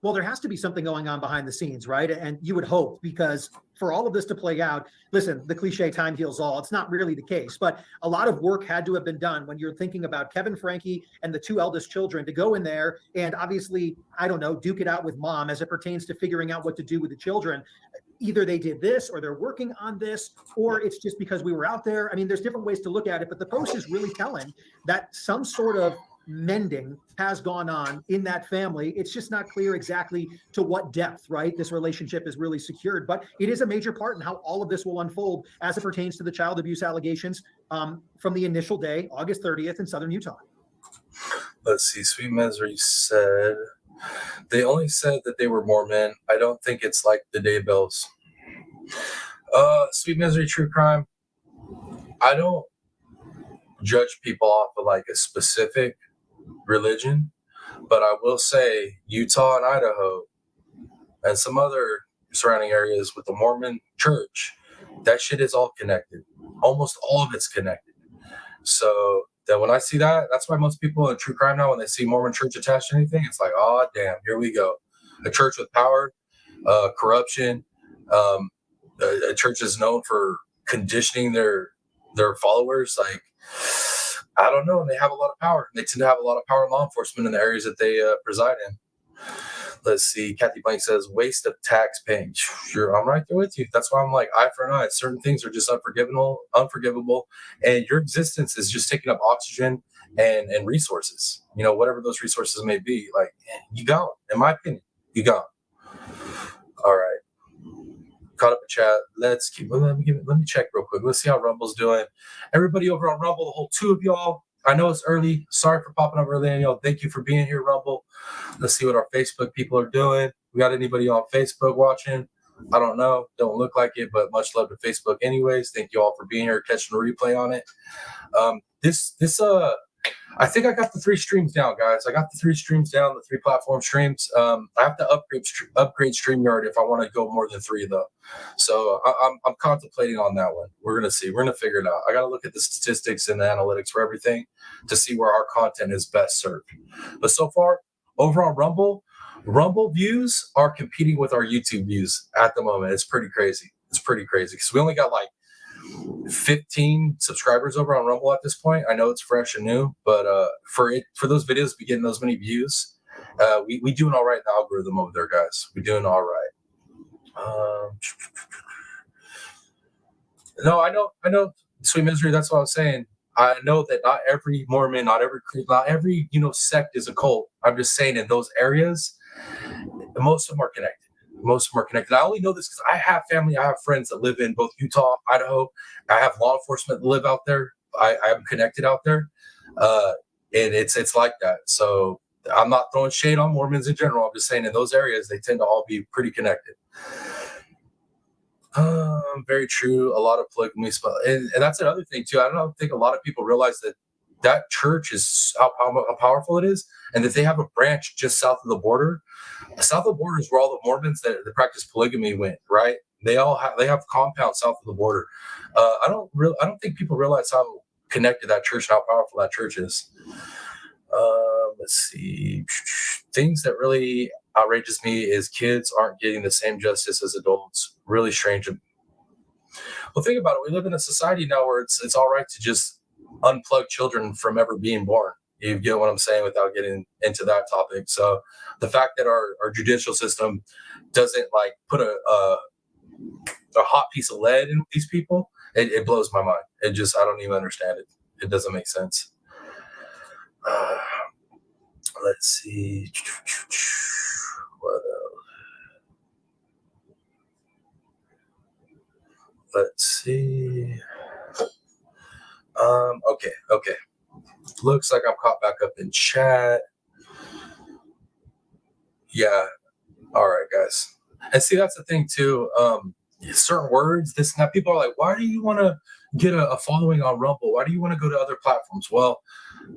Well, there has to be something going on behind the scenes, right? And you would hope, because for all of this to play out, listen, the cliche time heals all. It's not really the case, but a lot of work had to have been done when you're thinking about Kevin Franke and the two eldest children to go in there and obviously, I don't know, duke it out with mom as it pertains to figuring out what to do with the children. Either they did this or they're working on this, or it's just because we were out there. I mean, there's different ways to look at it, but the post is really telling that some sort of mending has gone on in that family. It's just not clear exactly to what depth, right, this relationship is really secured, but it is a major part in how all of this will unfold as it pertains to the child abuse allegations from the initial day, August 30th in Southern Utah. Let's see. Sweet Misery said, they only said that they were Mormon. I don't think it's like the Daybells. Sweet Misery True Crime. I don't judge people off of like a specific religion, but I will say Utah and Idaho and some other surrounding areas with the Mormon church, that shit is all connected. Almost all of it's connected. So that when I see that, that's why most people in true crime now, when they see Mormon church attached to anything, it's like, oh damn, here we go. A church with power, corruption. A church is known for conditioning their followers. Like, I don't know. And they have a lot of power. They tend to have a lot of power in law enforcement in the areas that they preside in. Let's see. Kathy Blank says, waste of tax paying. Sure, I'm right there with you. That's why I'm like, eye for an eye. Certain things are just unforgivable. And your existence is just taking up oxygen and resources. You know, whatever those resources may be. Like, you gone. In my opinion, you gone. All right. Caught up in chat. Let me check real quick. Let's see how Rumble's doing. Everybody over on Rumble, the whole two of y'all. I know it's early. Sorry for popping up early, and y'all. Thank you for being here, Rumble. Let's see what our Facebook people are doing. We got anybody on Facebook watching? I don't know. Don't look like it, but much love to Facebook anyways. Thank you all for being here, catching the replay on it. I think I got the 3 streams down, guys. I got the 3 streams down, the 3 platform streams. I have to upgrade StreamYard if I want to go more than 3, though. So I'm contemplating on that one. We're going to see. We're going to figure it out. I got to look at the statistics and the analytics for everything to see where our content is best served. But so far, over on Rumble views are competing with our YouTube views at the moment. It's pretty crazy. Because we only got like 15 subscribers over on Rumble at this point. I know it's fresh and new, but for those videos to be getting those many views, we doing all right in the algorithm over there, guys. We're doing all right. No, I know, Sweet Misery. That's what I was saying. I know that not every Mormon, not every sect is a cult. I'm just saying in those areas, most of them are connected. I only know this because I have family, I have friends that live in both Utah, Idaho. I have law enforcement that live out there. I am connected out there, and it's like that. So I'm not throwing shade on Mormons in general. I'm just saying in those areas they tend to all be pretty connected. Very true. A lot of polygamy, and that's another thing too. I don't think a lot of people realize that church is how powerful it is, and that they have a branch just south of the border. South of the border is where all the Mormons that practice polygamy went. Right? They have compounds south of the border. I don't think people realize how connected that church, how powerful that church is. Let's see. Things that really outrages me is kids aren't getting the same justice as adults. Really strange. Well, think about it. We live in a society now where it's all right to just unplug children from ever being born. You get what I'm saying without getting into that topic. So the fact that our judicial system doesn't like put a hot piece of lead in these people, it blows my mind. I don't even understand it. It doesn't make sense. Let's see. What else? Let's see. Okay. Looks like I'm caught back up in chat. Yeah. All right, guys. And see, that's the thing too. Certain words, this and that. People are like, why do you want to get a following on Rumble? Why do you want to go to other platforms? Well,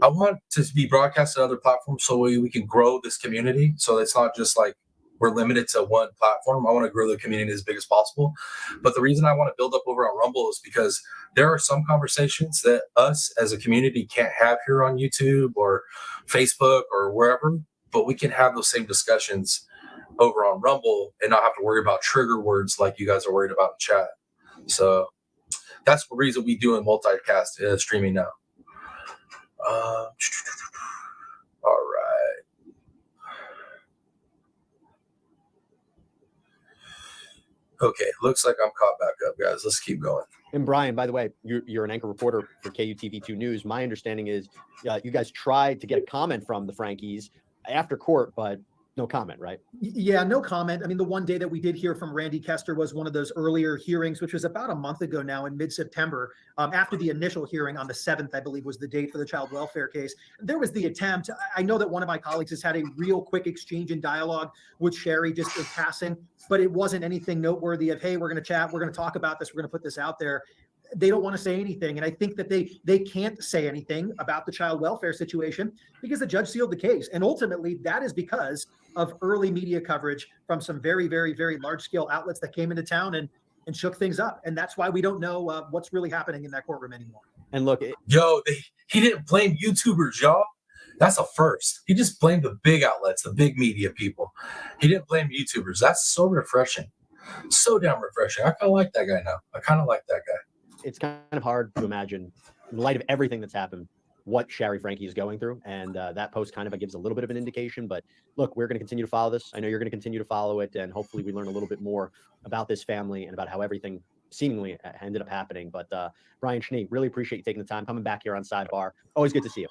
I want to be broadcast to other platforms so we can grow this community. So it's not just like we're limited to one platform. I want to grow the community as big as possible. But the reason I want to build up over on Rumble is because there are some conversations that us as a community can't have here on YouTube or Facebook or wherever, but we can have those same discussions over on Rumble and not have to worry about trigger words like you guys are worried about in chat. So that's the reason we do a multicast streaming now. All right. Okay, looks like I'm caught back up, guys. Let's keep going. And Brian, by the way, you're an anchor reporter for KUTV2 News. My understanding is you guys tried to get a comment from the Frankies after court, but no comment, right? Yeah, no comment. I mean, the one day that we did hear from Randy Kester was one of those earlier hearings, which was about a month ago now in mid-September, after the initial hearing on the 7th, I believe was the date for the child welfare case. There was the attempt. I know that one of my colleagues has had a real quick exchange in dialogue with Sherry just in passing, but it wasn't anything noteworthy of, hey, we're going to chat, we're going to talk about this, we're going to put this out there. They don't want to say anything. And I think that they can't say anything about the child welfare situation because the judge sealed the case. And ultimately, that is because of early media coverage from some very, very, very large scale outlets that came into town and shook things up. And that's why we don't know what's really happening in that courtroom anymore. And look, he didn't blame YouTubers, y'all. That's a first. He just blamed the big outlets, the big media people. He didn't blame YouTubers. That's so refreshing. So damn refreshing. I kind of like that guy now. I kind of like that guy. It's kind of hard to imagine, in light of everything that's happened, what Sherry Frankie is going through. And that post kind of gives a little bit of an indication. But look, we're going to continue to follow this. I know you're going to continue to follow it. And hopefully we learn a little bit more about this family and about how everything seemingly ended up happening. But Brian Schnee, really appreciate you taking the time, coming back here on Sidebar. Always good to see you.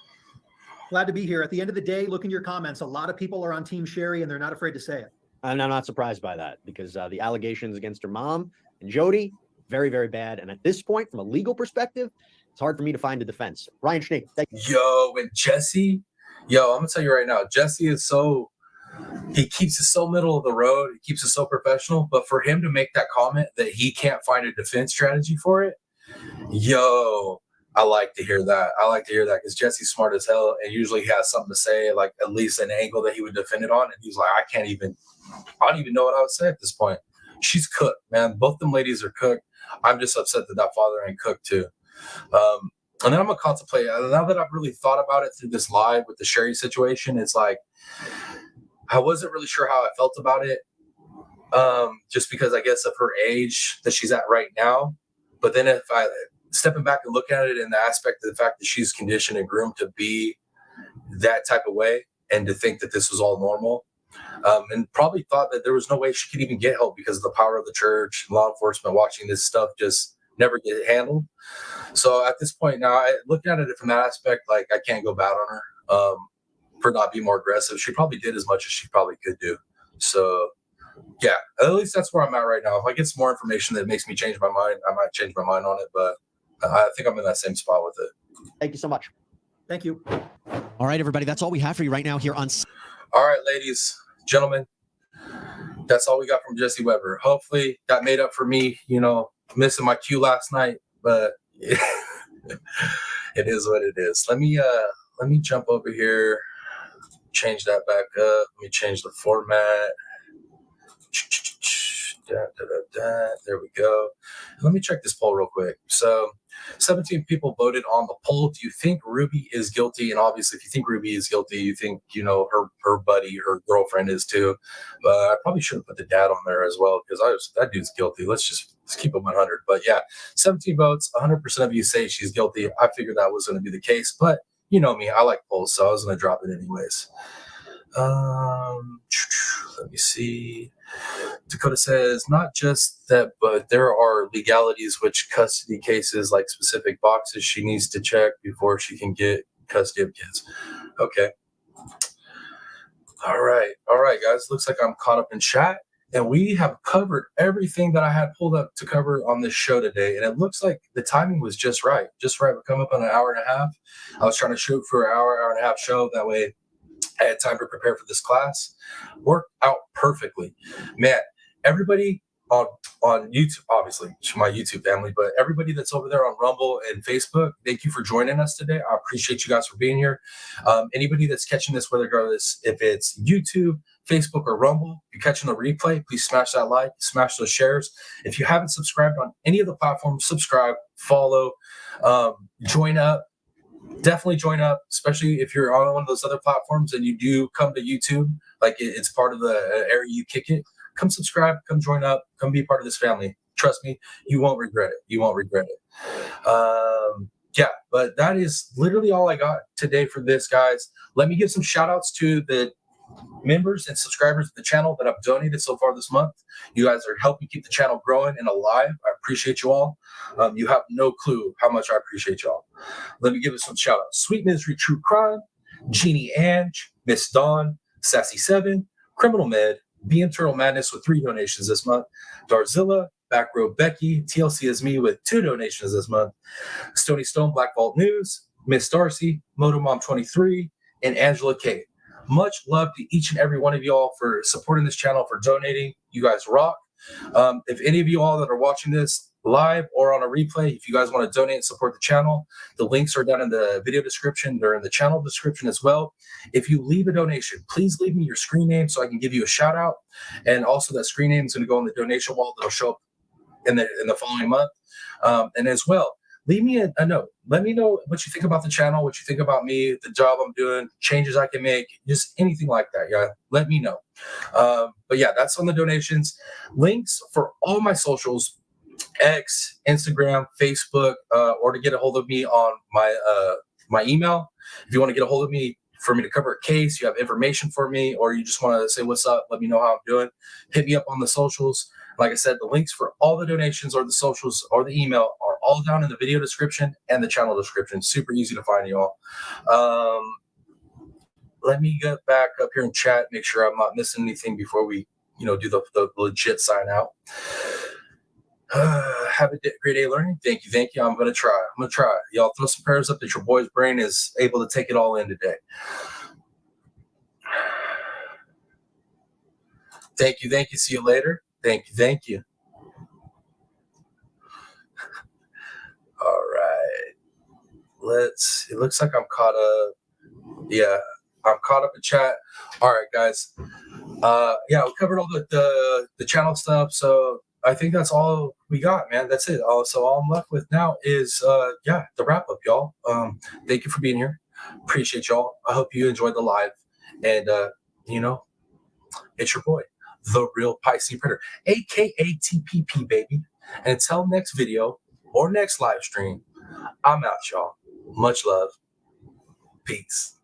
Glad to be here. At the end of the day, look in your comments. A lot of people are on Team Sherry and they're not afraid to say it. I'm not surprised by that because the allegations against her mom and Jody, very, very bad. And at this point, from a legal perspective, it's hard for me to find a defense. Brian Schnee, thank you. Yo, and Jesse, I'm going to tell you right now, Jesse is he keeps it so middle of the road. He keeps it so professional. But for him to make that comment that he can't find a defense strategy for it, I like to hear that. I like to hear that because Jesse's smart as hell. And usually he has something to say, like at least an angle that he would defend it on. And he's like, I don't even know what I would say at this point. She's cooked, man. Both them ladies are cooked. I'm just upset that father ain't cooked too. And then I'm going to contemplate, now that I've really thought about it through this live with the Sherry situation, it's like, I wasn't really sure how I felt about it. Just because I guess of her age that she's at right now. But then if I stepping back and look at it in the aspect of the fact that she's conditioned and groomed to be that type of way and to think that this was all normal, and probably thought that there was no way she could even get help because of the power of the church, law enforcement watching this stuff just never get handled. So at this point now, looking at it from that aspect, like I can't go bad on her for not being more aggressive. She probably did as much as she probably could do. So yeah, at least that's where I'm at right now. If I get some more information that makes me change my mind, I might change my mind on it. But I think I'm in that same spot with it. Thank you so much. Thank you. All right, everybody, that's all we have for you right now here on. All right, ladies, gentlemen, that's all we got from Jesse Weber. Hopefully that made up for me, missing my cue last night, but it is what it is. Let me jump over here, change that back up. Let me change the format. There we go. Let me check this poll real quick. So 17 people voted on the poll. Do you think Ruby is guilty? And obviously, if you think Ruby is guilty, you think, her buddy, her girlfriend is too. But I probably should have put the dad on there as well because that dude's guilty. Let's keep him 100. But yeah, 17 votes, 100% of you say she's guilty. I figured that was going to be the case. But you know me, I like polls, so I was going to drop it anyways. Let me see. Dakota says, not just that, but there are legalities which custody cases, like specific boxes she needs to check before she can get custody of kids. Okay. All right, guys. Looks like I'm caught up in chat. And we have covered everything that I had pulled up to cover on this show today. And it looks like the timing was just right. Just right. We're coming up on an hour and a half. I was trying to shoot for an hour and a half show. That way I had time to prepare for this class. Worked out perfectly. Man, everybody on YouTube, obviously, to my YouTube family, but everybody that's over there on Rumble and Facebook, thank you for joining us today. I appreciate you guys for being here. Anybody that's catching this, whether if it's YouTube, Facebook, or Rumble, if you're catching the replay, please smash that like, smash those shares. If you haven't subscribed on any of the platforms, subscribe, follow, join up. Definitely join up, especially if you're on one of those other platforms and you do come to YouTube, like it's part of the area you kick it. Come subscribe, come join up, come be part of this family. Trust me, you won't regret it. You won't regret it. Yeah, but that is literally all I got today for this, guys. Let me give some shout outs to the members and subscribers of the channel that I've donated so far this month. You guys are helping keep the channel growing and alive. I appreciate you all. You have no clue how much I appreciate y'all. Let me give it some shout outs. Sweet Misery True Crime, Jeannie Ange, Miss Dawn, Sassy7, Criminal Med, Be Internal Madness with 3 donations this month, Darzilla, Back Row Becky, TLC is Me with 2 donations this month, Stony Stone Black Vault News, Miss Darcy, Motomom 23, and Angela K. Much love to each and every one of y'all for supporting this channel, for donating. You guys rock. If any of you all that are watching this live or on a replay, if you guys want to donate and support the channel, the links are down in the video description. They're in the channel description as well. If you leave a donation, please leave me your screen name so I can give you a shout out. And also that screen name is going to go on the donation wall that'll show up in the following month. And as well, leave me a note. Let me know what you think about the channel, what you think about me, the job I'm doing, changes I can make, just anything like that. Yeah, let me know. But yeah, that's on the donations. Links for all my socials, X, Instagram, Facebook, or to get a hold of me on my email. If you want to get a hold of me for me to cover a case, you have information for me, or you just want to say what's up, let me know how I'm doing, hit me up on the socials. Like I said, the links for all the donations or the socials or the email are all down in the video description and the channel description. Super easy to find, y'all. Let me get back up here and chat, make sure I'm not missing anything before we, do the legit sign out. Have a great day learning. Thank you. I'm gonna try. Y'all throw some prayers up that your boy's brain is able to take it all in today. Thank you. See you later. Thank you. All right. It looks like I'm caught up. Yeah, I'm caught up in chat. All right, guys. Yeah, we covered all the channel stuff. So I think that's all we got, man. That's it. So all I'm left with now is the wrap up, y'all. Thank you for being here. Appreciate y'all. I hope you enjoyed the live. And it's your boy, the real Piscine Predator, aka TPP, baby. And until next video or next live stream, I'm out, y'all. Much love. Peace.